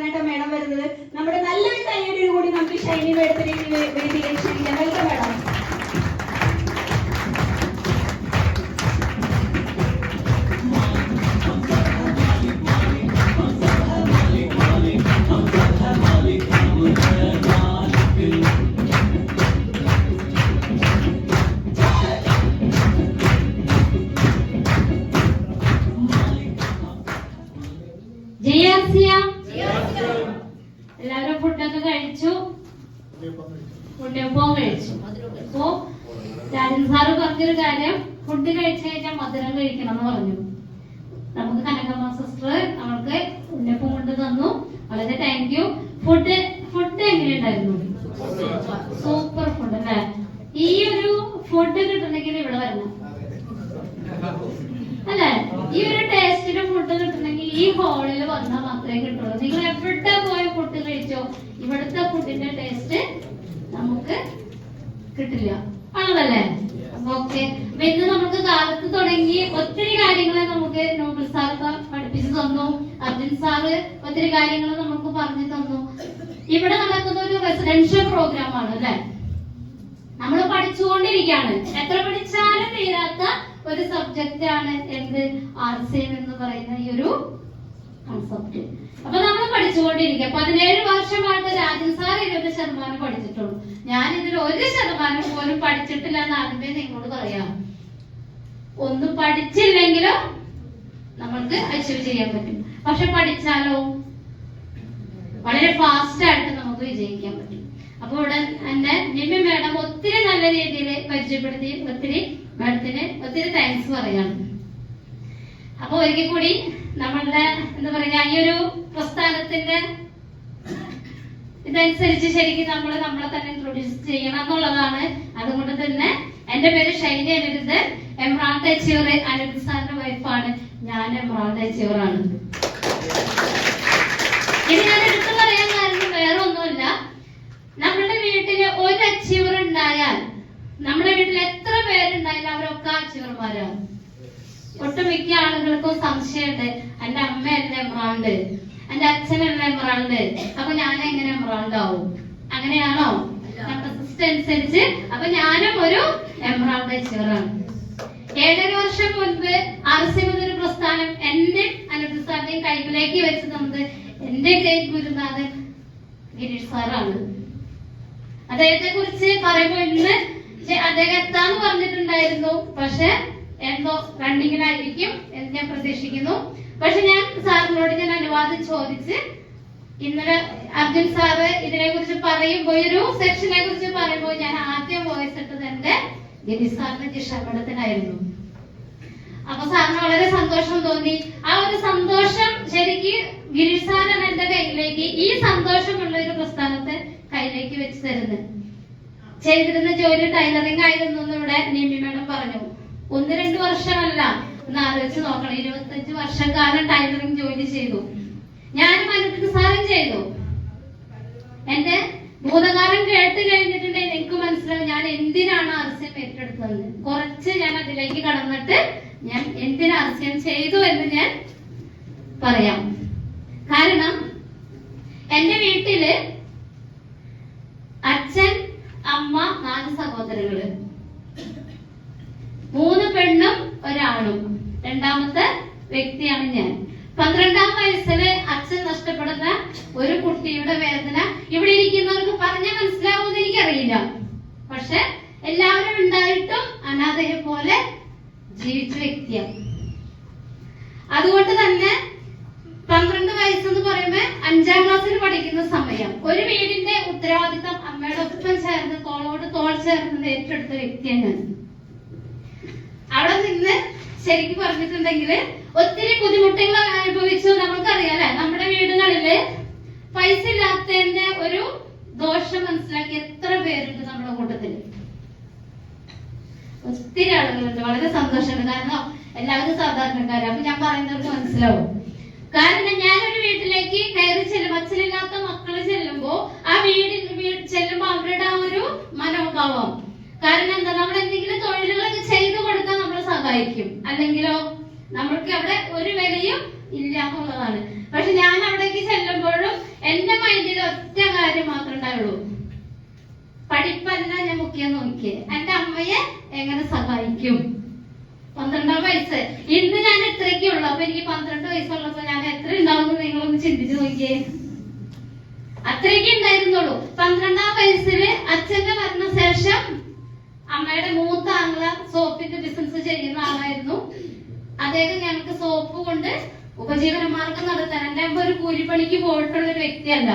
പരിചയപ്പെടാനായിട്ട് madam വരുന്നത്. നമ്മുടെ നല്ലൊരു കയ്യടിയോട് കൂടി നമുക്ക് ഷൈനി മേഡത്തിലേക്ക് വേദിയിലേക്ക് ക്ഷണിക്കാം. Welcome madam. എല്ലാവരും ഫുഡൊക്കെ കഴിച്ചു, ഉണ്ണിയപ്പം കഴിച്ചു. അപ്പോ രാജൻ സാറ് പറഞ്ഞൊരു കാര്യം, ഫുഡ് കഴിച്ചു കഴിഞ്ഞാൽ മധുരം കഴിക്കണം എന്ന് പറഞ്ഞു. നമുക്ക് കനകമ്മ സിസ്റ്റർ നമ്മൾക്ക് ഉണ്ണിയപ്പം കൊണ്ട് തന്നു. വളരെ താങ്ക് യു. ഫുഡ് എങ്ങനെയുണ്ടായിരുന്നു? സൂപ്പർ ഫുഡ് അല്ലേ? ഈ ഒരു ഫുഡ് കിട്ടണമെങ്കിൽ ഇവിടെ വരണം അല്ലെ? ഈ ഒരു ടേസ്റ്റിന്റെ ഫുഡ് കിട്ടണമെങ്കിൽ ഈ ഹോളിൽ വന്നാൽ മാത്രമേ കിട്ടുള്ളൂ. നിങ്ങൾ എവിടെ പോയ ഫുഡ് കഴിച്ചോ, ഇവിടുത്തെ ഫുഡിന്റെ ടേസ്റ്റ് നമുക്ക് കിട്ടില്ല. ആണല്ലേ? ഓക്കെ. ഇന്ന് നമുക്ക് കാലത്ത് തുടങ്ങി ഒത്തിരി കാര്യങ്ങൾ നമുക്ക് നോബൽ സാർ പഠിപ്പിച്ചു തന്നു. അർജുൻ സാറ് ഒത്തിരി കാര്യങ്ങൾ നമുക്ക് പറഞ്ഞു തന്നു. ഇവിടെ നടക്കുന്ന ഒരു റെസിഡൻഷ്യൽ പ്രോഗ്രാം ആണ് അല്ലെ? നമ്മൾ പഠിച്ചുകൊണ്ടിരിക്കുകയാണ്. എത്ര പഠിച്ചാലും തീരാത്ത ഒരു സബ്ജക്റ്റ് ആണ് എന്ത്? RCM എന്ന് പറയുന്ന ഈ ഒരു കൺസെപ്റ്റ്. അപ്പൊ നമ്മൾ പഠിച്ചുകൊണ്ടിരിക്കുക. 17 വർഷമായിട്ട് രാജൻ സാർ 20% പഠിച്ചിട്ടുള്ളൂ. ഞാൻ ഇതിൽ 1% പോലും പഠിച്ചിട്ടില്ല എന്ന് ആദ്യമേ നിങ്ങളോട് പറയാം. ഒന്നും പഠിച്ചില്ലെങ്കിലും നമ്മൾക്ക് അച്ചീവ് ചെയ്യാൻ പറ്റും. പക്ഷെ പഠിച്ചാലോ വളരെ ഫാസ്റ്റ് ആയിട്ട് നമുക്ക് വിജയിക്കാൻ പറ്റും. അപ്പൊ ഇവിടെ എന്റെ നിമ്മി മേഡം ഒത്തിരി നല്ല രീതിയിൽ പരിചയപ്പെടുത്തി. മാഡത്തിന് ഒത്തിരി താങ്ക്സ് പറയാണ്. അപ്പൊ ഒരിക്കൽ കൂടി നമ്മളുടെ എന്താ പറയാ ഈ ഒരു പ്രസ്ഥാനത്തിന്റെ ഇതനുസരിച്ച് ശരിക്കും നമ്മളെ തന്നെ ഇൻട്രൊഡ്യൂസ് ചെയ്യണം എന്നുള്ളതാണ്. അതുകൊണ്ട് തന്നെ എന്റെ പേര് ഷൈനി അനിരുദ്ധ്, എമറാൾഡ് അച്ചീവർ. അനിരുദ്ധ് സാറിന്റെ വൈഫാണ് ഞാൻ. എമറാൾഡ് അച്ചീവർ ആണ്. ഇത് ഞാൻ എടുത്തു പറയാൻ കാരണം വേറെ ഒന്നുമില്ല. നമ്മുടെ വീട്ടില് ഒരു അച്ചീവർ ഉണ്ടായാൽ, നമ്മുടെ വീട്ടിൽ എത്ര പേരുണ്ടായാലും അവരൊക്കെ അച്ചീവർമാരാണ്. ഒട്ടുമിക്ക ആളുകൾക്കും സംശയമുണ്ട്, എന്റെ അമ്മയല്ല എമറാൾഡ്, എന്റെ അച്ഛനല്ല എമറാൾഡ്, അപ്പൊ ഞാൻ എങ്ങനെ എമറാൾഡ് ആവും? അങ്ങനെയാണോ? നമ്മുടെ സിസ്റ്റം അനുസരിച്ച് അപ്പൊ ഞാനും ഒരു എമറാൾഡ് അച്ചീവറാണ്. 7.5 വർഷം മുൻപ് RCM എന്നൊരു പ്രസ്ഥാനം എന്റെ അനിരുദ്ധ സാറിന്റെയും കൈകളിലേക്ക് വെച്ച് തന്നത് എന്റെ ഗുരുനാഥൻ ഗിരീഷ് സാറാണ്. അദ്ദേഹത്തെ കുറിച്ച് പറയുമ്പോൾ ഇന്ന് അദ്ദേഹം എത്താന്ന് പറഞ്ഞിട്ടുണ്ടായിരുന്നു. പക്ഷെ എന്തോ റണ്ണിങ്ങിലായിരിക്കും എന്ന് ഞാൻ പ്രതീക്ഷിക്കുന്നു. പക്ഷെ ഞാൻ സാറിനോട് ഞാൻ അനുവാദം ചോദിച്ച് ഇന്നലെ അർജുൻ സാറ് ഇതിനെ കുറിച്ച് പറയുമ്പോൾ, ഈ ഒരു സെക്ഷനെ കുറിച്ച് പറയുമ്പോൾ ഞാൻ ആദ്യം വോയിസ് ഇട്ടത് എന്റെ ഗിരീഷ് സാറിന് ജിഷാമഠത്തിനായിരുന്നു. അപ്പൊ സാറിന് വളരെ സന്തോഷം തോന്നി. ആ ഒരു സന്തോഷം ശരിക്ക് ഗിരീഷ് സാറാണ് എന്റെ കയ്യിലേക്ക് ഈ സന്തോഷമുള്ള ഒരു പ്രസ്ഥാനത്തെ കയ്യിലേക്ക് വെച്ച് തരുന്നത്. ചെയ്തിരുന്ന ജോലി ടൈലറിംഗ് ആയിരുന്നു എന്ന് ഇവിടെ നിമ്മി മേഡം പറഞ്ഞു. 1-2 വർഷമല്ല, ഒന്ന് ആലോചിച്ച് നോക്കണം. 25 വർഷക്കാലം ടൈലറിംഗ് ജോലി ചെയ്തു. ഞാനും അനിരുദ്ധ സാറും ചെയ്തു. എന്റെ ഭൂതകാലം കേട്ട് കഴിഞ്ഞിട്ടുണ്ടെങ്കിൽ എനിക്ക് മനസ്സിലാവും ഞാൻ എന്തിനാണ് RCM ഏറ്റെടുത്തത്. കുറച്ച് ഞാൻ അതിലേക്ക് കടന്നിട്ട് ഞാൻ എന്തിനാ RCM ചെയ്തു എന്ന് ഞാൻ പറയാം. കാരണം എന്റെ വീട്ടില് അച്ഛൻ, അമ്മ, 4 സഹോദരങ്ങള്, 3 പെണ്ണും 1 ആണും. രണ്ടാമത്തെ വ്യക്തിയാണ് ഞാൻ. 12-ാം വയസ്സില് അച്ഛൻ നഷ്ടപ്പെടുന്ന ഒരു കുട്ടിയുടെ വേദന ഇവിടെ ഇരിക്കുന്നവർക്ക് പറഞ്ഞാൽ മനസ്സിലാവുമെന്ന് എനിക്കറിയില്ല. പക്ഷെ എല്ലാവരും ഉണ്ടായിട്ടും അനാഥയെ പോലെ ജീവിച്ച വ്യക്തിയാണ്. അതുകൊണ്ട് തന്നെ 12 വയസ്സെന്ന് പറയുമ്പോ 5-ാം ക്ലാസ്സിൽ പഠിക്കുന്ന സമയം ഒരു വീടിന്റെ ഉത്തരവാദിത്തം അമ്മയുടെ ഒപ്പം ചേർന്ന് തോളോട് തോൾ ചേർന്ന് ഏറ്റെടുത്ത വ്യക്തിയാണ്. അവിടെ നിന്ന് ശരിക്കും പറഞ്ഞിട്ടുണ്ടെങ്കിൽ ഒത്തിരി ബുദ്ധിമുട്ടുകൾ അനുഭവിച്ചു. നമുക്കറിയാലേ, നമ്മുടെ വീടുകളില് പൈസ ഇല്ലാത്തതിന്റെ ഒരു ദോഷം മനസ്സിലാക്കി എത്ര പേരുണ്ട് നമ്മുടെ കൂട്ടത്തില്? ഒത്തിരി ആളുകളുണ്ട്. വളരെ സന്തോഷമുണ്ട്. കാരണം എല്ലാവരും സാധാരണക്കാരാണ്. അപ്പൊ ഞാൻ പറയുന്നവർക്ക് മനസ്സിലാവും. കാരണം ഞാനൊരു വീട്ടിലേക്ക് കയറി ചെല്ലും, അച്ഛനില്ലാത്ത മക്കള് ചെല്ലുമ്പോ ആ ചെല്ലുമ്പോ അവരുടെ ആ ഒരു മനോഭാവം. കാരണം എന്താ, നമ്മൾ എന്തെങ്കിലും തൊഴിലുകളൊക്കെ ചെയ്തു കൊടുക്കാൻ നമ്മളെ സഹായിക്കും. അല്ലെങ്കിലോ നമ്മൾക്ക് അവിടെ ഒരു വിലയും ഇല്ല എന്നുള്ളതാണ്. പക്ഷെ ഞാൻ അവിടേക്ക് ചെല്ലുമ്പോഴും ഒറ്റ കാര്യം മാത്രമേ ഉണ്ടായുള്ളൂ. പഠിപ്പല്ല ഞാൻ മുഖ്യം നോക്കിയേ, എന്റെ അമ്മയെ എങ്ങനെ സഹായിക്കും. 12 വയസ്സ്. ഇന്ന് ഞാൻ എത്രയൊക്കെ ഉള്ളു. അപ്പൊ എനിക്ക് 12 വയസ്സുള്ളപ്പോ ഞാൻ എത്ര ഉണ്ടാവുമെന്ന് നിങ്ങളൊന്ന് ചിന്തിച്ചു നോക്കിയേ. അത്രയൊക്കെ ഉണ്ടായിരുന്നുള്ളൂ. 12-ാം വയസ്സില് അച്ഛന്റെ മരണശേഷം അമ്മയുടെ മൂത്ത ആങ്ങള സോപ്പിന്റെ ബിസിനസ് ചെയ്യുന്ന ആളായിരുന്നു. അദ്ദേഹം ഞങ്ങൾക്ക് സോപ്പ് കൊണ്ട് ഉപജീവന മാർഗം നടത്താൻ, എന്റെ അമ്മ ഒരു കൂലിപ്പണിക്ക് പോയിട്ടുള്ള ഒരു വ്യക്തിയല്ല.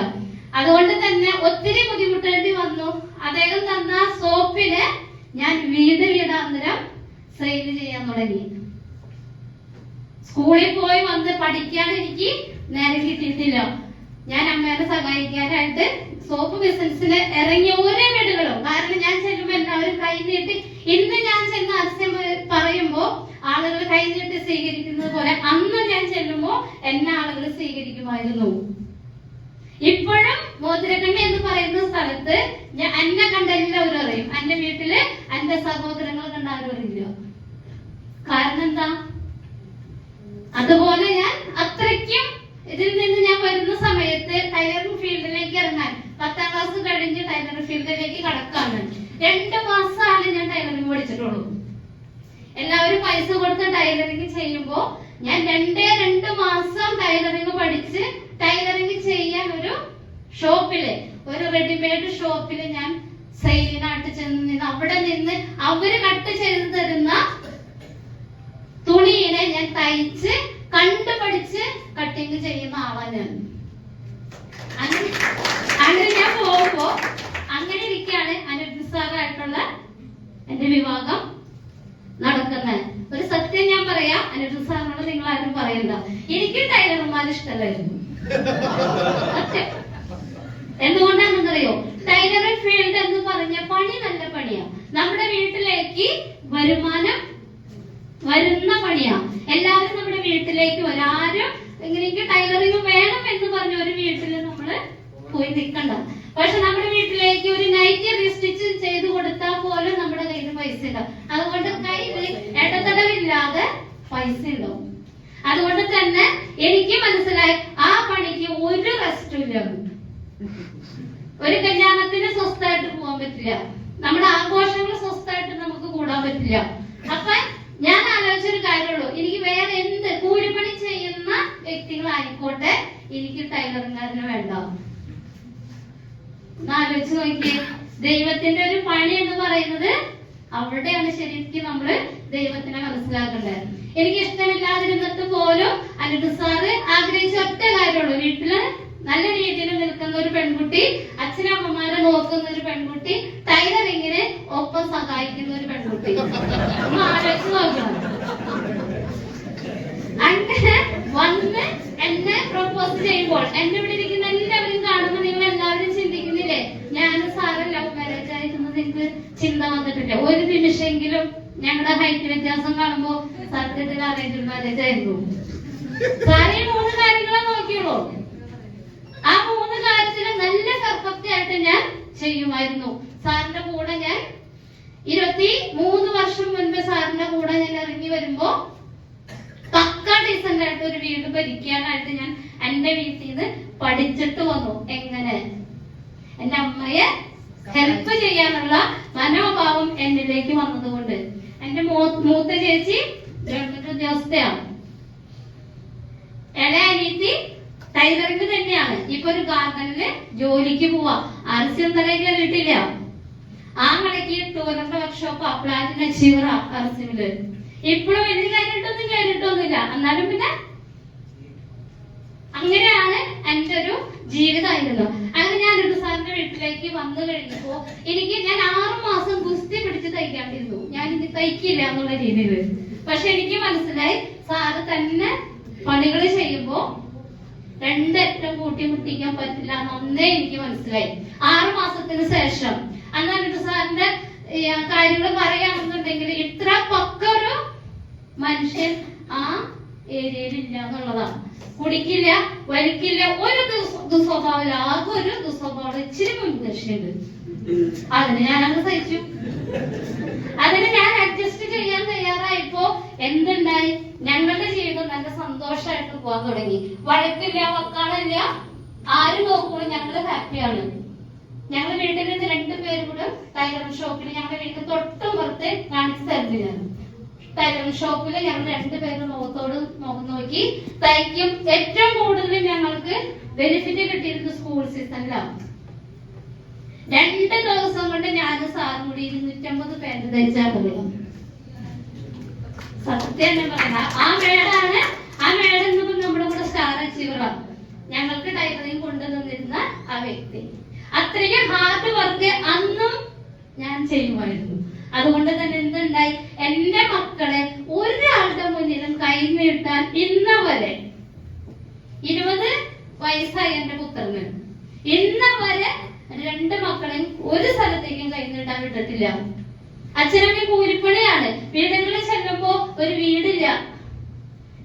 അതുകൊണ്ട് തന്നെ ഒത്തിരി ബുദ്ധിമുട്ടേണ്ടി വന്നു. അദ്ദേഹം തന്ന സോപ്പിന് ഞാൻ വീടാന്തരം സെയിൽ ചെയ്യാൻ തുടങ്ങി. സ്കൂളിൽ പോയി വന്ന് പഠിക്കാൻ എനിക്ക് നേരം കിട്ടിയിട്ടില്ല. ഞാൻ അമ്മേനെ സഹായിക്കാനായിട്ട് സോപ്പ് ബിസിനസ്സിന് ഇറങ്ങിയ ഓരോ വീടുകളും, കാരണം ഞാൻ ചെല്ലുമ്പോ എല്ലാവരും കൈ നീട്ടി, ഇന്ന് ഞാൻ ചെന്ന് അസ്യം പറയുമ്പോ ആളുകൾ കൈ നീട്ടി സ്വീകരിക്കുന്നത് പോലെ അന്ന് ഞാൻ ചെല്ലുമ്പോ എന്നെ ആളുകൾ സ്വീകരിക്കുമായിരുന്നു. ഇപ്പോഴും മോതിരക്കണ്ണി എന്ന് പറയുന്ന സ്ഥലത്ത് എന്നെ കണ്ട എല്ലാവരും അറിയും. എന്റെ വീട്ടില് എന്റെ സഹോദരങ്ങൾ കണ്ട ആരും അറിയില്ല. കാരണം എന്താ? അതുപോലെ ഞാൻ അത്രയ്ക്കും ഇതിൽ നിന്ന് ഞാൻ വരുന്ന സമയത്ത് ടൈലറിംഗ് ഫീൽഡിലേക്ക് ഇറങ്ങാൻ 10ാം ക്ലാസ് കഴിഞ്ഞ് ടൈലറിംഗ് ഫീൽഡിലേക്ക് കടക്കാണ്. 2 മാസമാണ് ഞാൻ ടൈലറിംഗ് പഠിച്ചിട്ടുള്ളൂ. എല്ലാവരും പൈസ കൊടുത്ത് ടൈലറിംഗ് ചെയ്യുമ്പോ ഞാൻ 2 മാസം ടൈലറിംഗ് പഠിച്ച് ടൈലറിംഗ് ചെയ്യാൻ ഒരു ഷോപ്പില്, ഒരു റെഡിമെയ്ഡ് ഷോപ്പില് ഞാൻ സെയിലിനായിട്ട് ചെന്ന് അവിടെ നിന്ന് അവര് കട്ട് ചെയ്ത് തരുന്ന തുണിയെ ഞാൻ തയ്ച്ച് കണ്ടുപഠിച്ച് കട്ടിങ് ചെയ്യുന്ന ആളാണ് ഞാൻ. അങ്ങനെ ഞാൻ പോകുമ്പോ അങ്ങനെ ഇരിക്കാണ് അനുസാറായിട്ടുള്ള എന്റെ വിവാഹം നടക്കുന്നത്. ഒരു സത്യം ഞാൻ പറയാം, അനുസാറിനോട് നിങ്ങൾ ആരും പറയണ്ട, എനിക്ക് ടൈലർമാർ ഇഷ്ടമല്ലായിരുന്നു. സത്യം. എന്തുകൊണ്ടാണെന്നറിയോ? ടൈലറിംഗ് ഫീൽഡ് എന്ന് പറഞ്ഞ പണി നല്ല പണിയാ. നമ്മുടെ വീട്ടിലേക്ക് വരുമാനം വരുന്ന പണിയാ. എല്ലാവരും നമ്മുടെ വീട്ടിലേക്ക് വരാരും ഇങ്ങനെയൊക്കെ ടൈലറിംഗ് വേണം എന്ന് പറഞ്ഞ ഒരു വീട്ടില് നമ്മള് പോയി നിൽക്കണ്ട. പക്ഷെ നമ്മുടെ വീട്ടിലേക്ക് ഒരു നൈറ്റി റീസ്റ്റിച്ച് ചെയ്ത് കൊടുത്താൽ പോലും നമ്മുടെ കയ്യിൽ പൈസ ഉണ്ടാവും. അതുകൊണ്ട് കയ്യിൽ ഇടതടവില്ലാതെ പൈസ ഉണ്ടാവും. അതുകൊണ്ട് തന്നെ എനിക്ക് മനസ്സിലായി ആ പണിക്ക് ഒരു റെസ്റ്റും ഇല്ല. ഒരു കല്യാണത്തിന് സ്വസ്ഥമായിട്ട് പോകാൻ പറ്റില്ല. നമ്മുടെ ആഘോഷങ്ങൾ സ്വസ്ഥമായിട്ട് നമുക്ക് കൂടാൻ പറ്റില്ല. അപ്പൊ ഞാൻ ആലോചിച്ചൊരു കാര്യമുള്ളൂ, എനിക്ക് വേറെ എന്ത് കൂലിപ്പണി ചെയ്യുന്ന വ്യക്തികളായിക്കോട്ടെ, എനിക്ക് ടൈലറിംഗുകാരന് വേണ്ട. ആലോചിച്ച് നോക്കിയേ, ദൈവത്തിന്റെ ഒരു പണി എന്ന് പറയുന്നത് അവിടെയാണ് ശരിക്കും നമ്മള് ദൈവത്തിനെ മനസ്സിലാക്കേണ്ടത്. എനിക്ക് ഇഷ്ടമില്ലാതിരുന്നിട്ട് പോലും അനിൽ സാറ് ആഗ്രഹിച്ച ഒറ്റ കാര്യമുള്ളൂ, വീട്ടില് നല്ല രീതിയിൽ നിൽക്കുന്ന ഒരു പെൺകുട്ടി, അച്ഛനമ്മമാരെ നോക്കുന്ന ഒരു പെൺകുട്ടി, ടൈലറിങ്ങിന് ഒപ്പം സഹായിക്കുന്ന ഒരു പെൺകുട്ടി. ഒന്ന് ആലോചിച്ച് നോക്കണം. അങ്ങനെ വന്ന് എന്നെ പ്രൊപ്പോസ് ചെയ്യുമ്പോൾ എന്നെ ഇവിടെ ഇരിക്കുന്ന എല്ലാവരും കാണുമ്പോൾ നിങ്ങൾ എല്ലാവരും ചിന്തിക്കുന്നില്ലേ, ഞാൻ സാറ് ലവ് മാരേജ് ആയിരുന്നു? നിങ്ങൾക്ക് ചിന്ത വന്നിട്ടില്ല ഒരു നിമിഷമെങ്കിലും? ഞങ്ങളുടെ ഹൈറ്റ് വ്യത്യാസം കാണുമ്പോ സത്യത്തിൽ അറേഞ്ച് മാരേജ് ആയിരുന്നു. സാറേ 3 കാര്യങ്ങളെ നോക്കിയുള്ളൂ. ആ 3 കാര്യത്തിലും നല്ല പെർഫെക്റ്റ് ആയിട്ട് ഞാൻ ചെയ്യുമായിരുന്നു. സാറിന്റെ കൂടെ ഞാൻ 23 വർഷം മുൻപ് സാറിന്റെ കൂടെ ഞാൻ ഇറങ്ങി വരുമ്പോ പക്ക ഡീസന്റ് ആയിട്ട് ഒരു വീട് ഭരിക്കാനായിട്ട് ഞാൻ എന്റെ വീട്ടിൽ നിന്ന് പഠിച്ചിട്ട് വന്നു. എങ്ങനെ എന്റെ അമ്മയെ ഹെൽപ്പ് ചെയ്യാനുള്ള മനോഭാവം എന്നിലേക്ക് വന്നതുകൊണ്ട്. എന്റെ മൂത്ത ചേച്ചി ഗവൺമെന്റ് ഉദ്യോഗസ്ഥയാണ്. ഇളയ അനിയത്തി ടൈലറിംഗ് തന്നെയാണ്. ഇപ്പൊ ഒരു ഗാർഡനില് ജോലിക്ക് പോവാ. ആർസ്യം തലയിൽ വീട്ടില്ല. ആ കണക്ക് ടൂറിന്റെ വർക്ക്ഷോപ്പ് പ്ലാറ്റിനം അച്ചീവറ ആർസ്യമില്. ഇപ്പോഴും വലിയ കേട്ടിട്ടൊന്നുമില്ല. എന്നാലും പിന്നെ അങ്ങനെയാണ് എന്റെ ഒരു ജീവിതമായിരുന്നു. അങ്ങനെ ഞാൻ ഒരു സാറിന്റെ വീട്ടിലേക്ക് വന്നു കഴിഞ്ഞപ്പോ ഞാൻ 6 മാസം ഗുസ്തി പിടിച്ച് തയ്ക്കാണ്ടിരുന്നു. ഞാൻ ഇനി തയ്ക്കില്ല എന്നുള്ള രീതിയിൽ. പക്ഷെ എനിക്ക് മനസ്സിലായി, സാറ് തന്നെ പണികൾ ചെയ്യുമ്പോ 2 അറ്റം കൂട്ടി മുട്ടിക്കാൻ പറ്റില്ല എന്നേ എനിക്ക് മനസ്സിലായി 6 മാസത്തിന് ശേഷം. അന്നൊരു സാറിന്റെ കാര്യങ്ങൾ പറയുകയാണെന്നുണ്ടെങ്കിൽ ഇത്ര പക്ക ഒരു മനുഷ്യൻ ആ ഏരിയയിൽ ഇല്ല എന്നുള്ളതാണ്. കുടിക്കില്ല, വലിക്കില്ല, ഒരു ദുസ്വഭാവം, ആകെ ഒരു ദുസ്വഭാവം ഇച്ചിരി മുൻകർഷയുണ്ട്. അതിന് ഞാനത് സഹിച്ചു. അതിന് ഞാൻ അഡ്ജസ്റ്റ് ചെയ്യാൻ തയ്യാറായപ്പോ എന്തുണ്ടായി? ഞങ്ങളുടെ ജീവിതം നല്ല സന്തോഷമായിട്ട് പോകാൻ തുടങ്ങി. വഴക്കില്ല, വക്കാണില്ല, ആരും നോക്കൂല, ഞങ്ങള് ഹാപ്പിയാണ്. ഞങ്ങൾ വീട്ടിൽ നിന്ന് 2 പേരും കൂടെ ടൈലറിംഗ് ഷോപ്പിൽ ഞങ്ങളുടെ വീട്ടിൽ തൊട്ടുപുറത്ത് കാണിച്ചു തരുന്നതാണ്. ടൈലറിംഗ് ഷോപ്പിൽ ഞങ്ങൾ 2 പേരും മുഖത്തോട് മുഖം നോക്കി തയ്ക്കും. ഏറ്റവും കൂടുതൽ ഞങ്ങൾക്ക് ബെനിഫിറ്റ് കിട്ടിയിരുന്നത് സ്കൂൾ സീസണിലാണ്. 2 ദിവസം കൊണ്ട് ഞാൻ സാറും കൂടി 250 പാന്റ് തയ്ച്ചാൽ പോലും സത്യം ഞാൻ പറയാം. ആ മേഡം നമ്മുടെ കൂടെ സ്റ്റാർ അച്ചീവറാണ്. ഞങ്ങൾക്ക് ടൈലറിംഗ് കൊണ്ടുവന്നിരുന്ന ആ വ്യക്തി. അത്രയ്ക്ക് ഹാർഡ് വർക്ക് അന്നും ഞാൻ ചെയ്യുമായിരുന്നു. അതുകൊണ്ട് തന്നെ എന്തുണ്ടായി, എന്റെ മക്കളെ ഒരാളുടെ മുന്നിലും കൈ നീട്ടാൻ ഇന്ന വരെ 20 വയസ്സായി എന്റെ പുത്രന് ഇന്ന വരെ 2 മക്കളെയും ഒരു സ്ഥലത്തേക്കും കൈ നീട്ടാൻ വിട്ടിട്ടില്ല. അച്ഛനമ്മ കൂലിപ്പണിയാണ്. വീടുകളിൽ ചെല്ലുമ്പോ ഒരു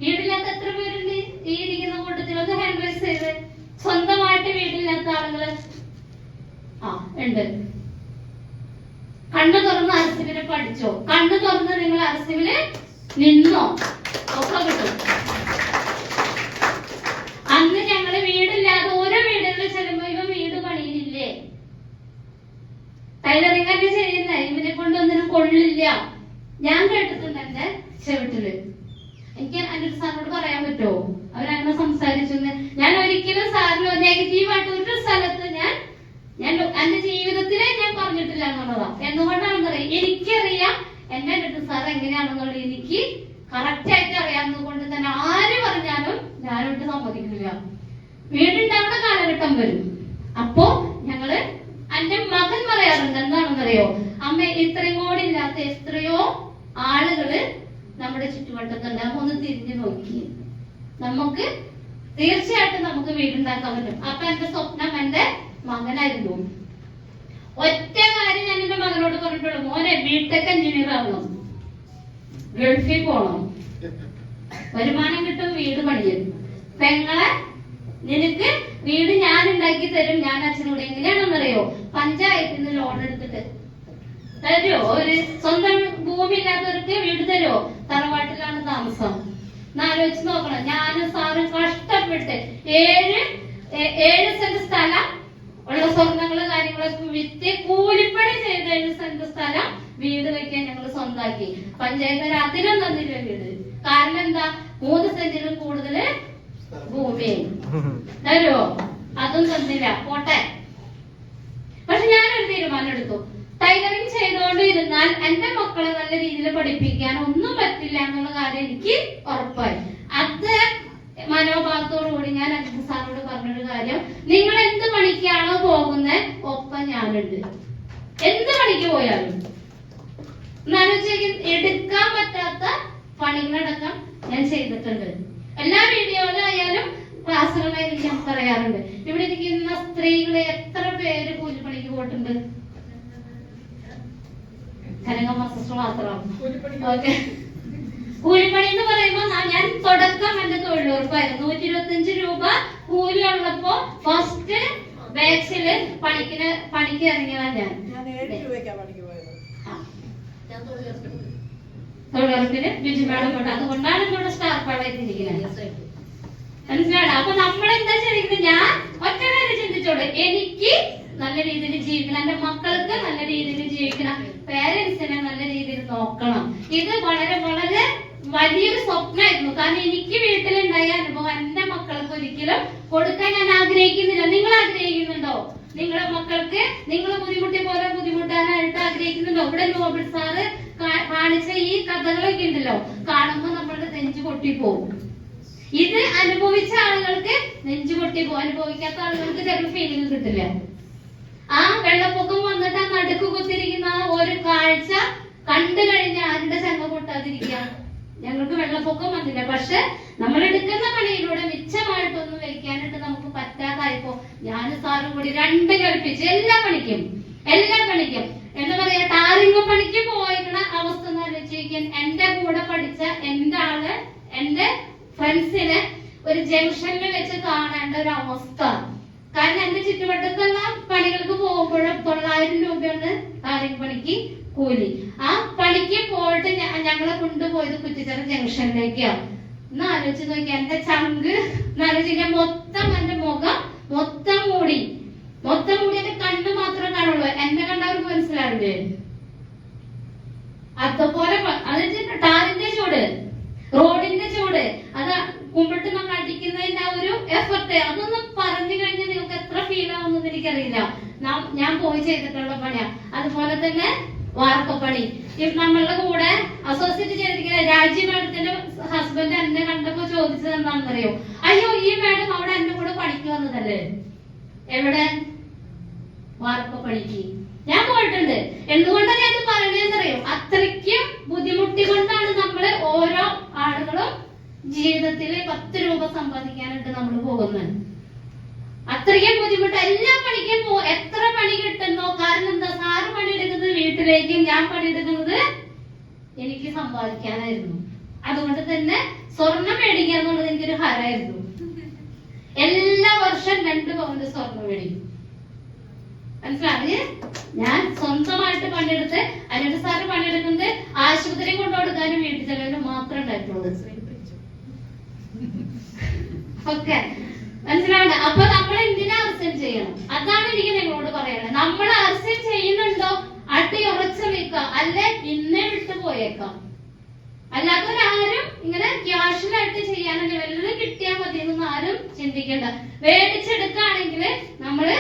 വീടില്ലാത്ത എത്ര പേരുണ്ട് ഈ ഇരിക്കുന്ന കൂട്ടത്തിൽ? ഒന്ന് ഹാൻഡ് റൈസ് ചെയ്ത്. സ്വന്തമായിട്ട് വീടില്ലാത്ത ആളുകള് ഉണ്ട്. കണ്ണു തുറന്ന് അരസിവില് പഠിച്ചോ, കണ്ണു തുറന്ന് നിങ്ങൾ അരസിവില് നിന്നോ ഒക്കെ കിട്ടും. അന്ന് ഞങ്ങള് വീടില്ലാതെ ഓരോ വീടുകളിൽ ചെല്ലുമ്പോ ഇവൻ വീട് പണിയില്ലേ, ടൈലറിംഗ് തന്നെ ചെയ്യുന്ന, ഇവനെ കൊണ്ടൊന്നിനും കൊള്ളില്ല. ഞാൻ കേട്ടിട്ടുണ്ട് എന്റെ ചെവിട്ടില്. എനിക്ക് എന്റെ സാറിനോട് പറയാൻ പറ്റുമോ അവരങ്ങനെ സംസാരിച്ചു? ഞാൻ ഒരിക്കലും സാറിന് നെഗറ്റീവായിട്ട് ഒരു സ്ഥലത്ത് ഞാൻ എന്റെ ജീവിതത്തിലെ ഞാൻ പറഞ്ഞിട്ടില്ല എന്നുള്ളതാ. എന്തുകൊണ്ടാണെന്ന് അറിയാം, എനിക്കറിയാം എന്നെ സാർ എങ്ങനെയാണെന്നുള്ളത് എനിക്ക് കറക്റ്റ് ആയിട്ട് അറിയാവുന്നത് കൊണ്ട് തന്നെ ആര് പറഞ്ഞാലും ഞാനോട്ട് സമ്മതിക്കില്ല. വീടുണ്ടാവുന്ന കാലഘട്ടം വരും. അപ്പോ ഞങ്ങള് എന്റെ മകൻ പറയാറുണ്ട്, എന്താണെന്നറിയോ, അമ്മ ഇത്രയും കൂടി ഇല്ലാത്ത എത്രയോ ആളുകള് നമ്മുടെ ചുറ്റുവട്ടത്തുണ്ടാകും. ഒന്ന് തിരിഞ്ഞു നോക്കി നമുക്ക് തീർച്ചയായിട്ടും നമുക്ക് വീടുണ്ടാക്കാൻ പറ്റും. അപ്പൊ എന്റെ സ്വപ്നം എന്റെ മകനായിരുന്നു. ഒറ്റ കാര്യം ഞാൻ എന്റെ മകനോട് പറഞ്ഞിട്ടുള്ളൂ, മോനെ ബിടെക് എഞ്ചിനീയർ ആവണം, ഗൾഫിൽ പോണം, വരുമാനം കിട്ടും, വീട് പണിയും. പെങ്ങളെ നിനക്ക് വീട് ഞാൻ ഉണ്ടാക്കി തരും. ഞാൻ അച്ഛനോട് എങ്ങനെയാണെന്നറിയോ, പഞ്ചായത്തിൽ നിന്ന് ലോൺ എടുത്തിട്ട് തരുമോ? ഒരു സ്വന്തം ഭൂമി ഇല്ലാത്തവർക്ക് വീട് തരുമോ? തറവാട്ടിലാണ് താമസം. എന്നാലോചിച്ച് നോക്കണം. ഞാനും സാറും കഷ്ടപ്പെട്ട് 7 സെന്റ് സ്ഥലം ഉള്ള സ്വർണ്ണങ്ങള് കാര്യങ്ങളൊക്കെ വിറ്റ് കൂലിപ്പണി ചെയ്ത് 7 സെന്റ് സ്ഥലം വീട് വെക്കാൻ ഞങ്ങൾ സ്വന്തമാക്കി. പഞ്ചായത്ത് അതിനും തന്നില്ല വീട്. കാരണം എന്താ, 3 സെന്റിലും കൂടുതല് ഭൂമി തരുമോ? അതും തന്നില്ല. പോട്ടെ. പക്ഷെ ഞാനൊരു തീരുമാനം എടുത്തു, ടൈലറിംഗ് ചെയ്തുകൊണ്ടിരുന്നാൽ എന്റെ മക്കളെ നല്ല രീതിയിൽ പഠിപ്പിക്കാൻ ഒന്നും പറ്റില്ല എന്നുള്ള കാര്യം എനിക്ക് ഉറപ്പായി. അത് മനോഭാവത്തോടുകൂടി ഞാൻ അജിത് സാറിനോട് പറഞ്ഞൊരു കാര്യം, നിങ്ങൾ എന്ത് പണിക്കാണോ പോകുന്നത് ഒപ്പം ഞാനുണ്ട്. എന്ത് പണിക്ക് പോയാലും എടുക്കാൻ പറ്റാത്ത പണികളടക്കം ഞാൻ ചെയ്തിട്ടുണ്ട്. എല്ലാ വീഡിയോയിലായാലും ക്ലാസ്സുകളായാലും ഞാൻ പറയാറുണ്ട്. ഇവിടെ ഇരിക്കുന്ന സ്ത്രീകളെ എത്ര പേര് കൂലിപ്പണിക്ക് പോയിട്ടുണ്ട്? മാത്രം. ഓക്കെ, കൂലിപ്പണി എന്ന് പറയുമ്പോ ഞാൻ തുടക്കം എന്റെ തൊഴിലുറപ്പായിരുന്നു. 125 രൂപ കൂലി ഉള്ളപ്പോ ഫസ്റ്റ് ബാച്ചില് പണിക്ക് ഇറങ്ങിയതാണ് ഞാൻ. തൊഴിലുറപ്പിന് ബിജു മേഡം കൊണ്ട്, അതുകൊണ്ടാണ് ഇവിടെ സ്റ്റാർ പാടായിട്ടിരിക്കുന്നത്. മനസ്സിലായോ? അപ്പൊ നമ്മളെന്താ ചെയ്തിരിക്കുന്നത്, ഞാൻ ഒറ്റ കാര്യം ചിന്തിച്ചോളൂ, എനിക്ക് നല്ല രീതിയിൽ ജീവിക്കണം, എന്റെ മക്കൾക്ക് നല്ല രീതിയിൽ ജീവിക്കണം, പേരൻസിനെ നല്ല രീതിയിൽ നോക്കണം. ഇത് വളരെ വളരെ വലിയൊരു സ്വപ്നമായിരുന്നു. കാരണം എനിക്ക് വീട്ടിലുണ്ടായ അനുഭവം എന്റെ മക്കൾക്ക് ഒരിക്കലും കൊടുക്കാൻ ഞാൻ ആഗ്രഹിക്കുന്നില്ല. നിങ്ങൾ ആഗ്രഹിക്കുന്നുണ്ടോ? നിങ്ങളുടെ മക്കൾക്ക് നിങ്ങൾ ബുദ്ധിമുട്ടി പോലെ ബുദ്ധിമുട്ടാനായിട്ട് ആഗ്രഹിക്കുന്നുണ്ടോ? ഇവിടെ നോബിൾ സാറ് കാണിച്ച ഈ കഥകളൊക്കെ ഉണ്ടല്ലോ, കാണുമ്പോ നമ്മളുടെ നെഞ്ചു പൊട്ടിപ്പോവും. ഇത് അനുഭവിച്ച ആളുകൾക്ക് നെഞ്ചു പൊട്ടിപ്പോവും, അനുഭവിക്കാത്ത ആളുകൾക്ക് ചില ഫീലിംഗ് കിട്ടില്ല. ആ വെള്ളപ്പൊക്കം വന്നിട്ട് ആ നടുക്ക് കുത്തിരിക്കുന്ന ഒരു കാഴ്ച കണ്ടു കഴിഞ്ഞാൽ ആരുടെ ചങ്ങ പൊട്ടാതിരിക്കുക? ഞങ്ങൾക്ക് വെള്ളപ്പൊക്കം വന്നില്ല, പക്ഷെ നമ്മൾ എടുക്കുന്ന പണിയിലൂടെ മിച്ചമായിട്ടൊന്നും വെക്കാനായിട്ട് നമുക്ക് പറ്റാതായപ്പോ ഞാൻ സാറും കൂടി 2 കൽപ്പിച്ച് എല്ലാ പണിക്കും എന്താ പറയാ, ടാറിംഗ് പണിക്ക് പോയിരുന്ന അവസ്ഥ എന്ന് ആലോചിക്കാൻ, എന്റെ കൂടെ പഠിച്ച എന്റെ ഫ്രണ്ട്സിനെ ഒരു ജംഗ്ഷനിൽ വെച്ച് കാണേണ്ട ഒരു അവസ്ഥ. കാരണം എന്റെ ചുറ്റുവട്ടത്തുള്ള പണികൾക്ക് പോകുമ്പോഴും 900 രൂപയാണ് ടാറിംഗ് പണിക്ക് കൂലി. ആ പണിക്ക് പോയിട്ട് ഞങ്ങളെ കൊണ്ടുപോയത് കുറ്റിച്ചിറ ജംഗ്ഷനിലേക്കാണ്. ഒന്ന് ആലോചിച്ച് നോക്കി, എന്റെ ചങ്ക് ആലോചിക്കാൻ മൊത്തം എന്റെ മുഖം മൊത്തം മൂടി. എനിക്കറിയില്ല. ഞാൻ പോയി ചെയ്തിട്ടുള്ള പണിയാ. അതുപോലെ തന്നെ വാർക്കപ്പണി. നമ്മളുടെ കൂടെ അസോസിയേറ്റ് ചെയ്തിരിക്കുന്ന രാജി മാഡത്തിന്റെ ഹസ്ബൻഡ് എന്നെ കണ്ടപ്പോ ചോദിച്ചത് എന്താണെന്നറിയോ? അയ്യോ, ഈ മാഡം അവിടെ എന്റെ കൂടെ പണിക്ക് വന്നതല്ലേ? എവിടെ? വാർക്കപ്പണിക്ക് ഞാൻ പോയിട്ടുണ്ട്. എന്തുകൊണ്ടാണ് ഞാൻ ഇത് പറയണതെന്നറിയോ? അത്രയ്ക്കും ബുദ്ധിമുട്ടിക്കൊണ്ടാണ് നമ്മള് ഓരോ ആളുകളും ജീവിതത്തിൽ 10 രൂപ സമ്പാദിക്കാനായിട്ട് നമ്മൾ പോകുന്നത്. അത്രയ്ക്കും ബുദ്ധിമുട്ട്. എല്ലാ പണിക്കും എത്ര പണി കിട്ടുന്നോ? കാരണം എന്താ? സാറ് പണിയെടുക്കുന്നത് വീട്ടിലേക്ക്, ഞാൻ പണിയെടുക്കുന്നത് എനിക്ക് സമ്പാദിക്കാനായിരുന്നു. അതുകൊണ്ട് തന്നെ സ്വർണം മേടിക്കുക എന്നുള്ളത് എനിക്കൊരു ഹരമായിരുന്നു. എല്ലാ വർഷം 2 പവന്റെ സ്വർണം മേടിക്കും. മനസ്സിലായി? ഞാൻ സ്വന്തമായിട്ട് പണിയെടുത്ത് അനിൽ സാറ് പണിയെടുക്കുന്നത് ആശുപത്രി കൊണ്ടുകൊടുക്കാനും വീട്ടിൽ ചെലവിനും മാത്രമേ ഉണ്ടായിട്ടുള്ളൂ. ഓക്കെ, മനസ്സിലാവണ്ട? അപ്പൊ നമ്മൾ എന്തിനാ അർസ്യം ചെയ്യണം? അതാണ് എനിക്ക് നിങ്ങളോട് പറയുന്നത്. നമ്മൾ അർസ്യം ചെയ്യുന്നുണ്ടോ? അട്ടി ഉറച്ചു നിൽക്കാം, അല്ലെ പിന്നെ വിട്ടു പോയേക്കാം. അല്ലാത്തവരാരും ഇങ്ങനെ ക്യാഷ്വലായിട്ട് ചെയ്യാനല്ലേ വല്ലതും കിട്ടിയാൽ മതി എന്നൊന്നും ആരും ചിന്തിക്കണ്ട. മേടിച്ചെടുക്കുകയാണെങ്കിൽ നമ്മള്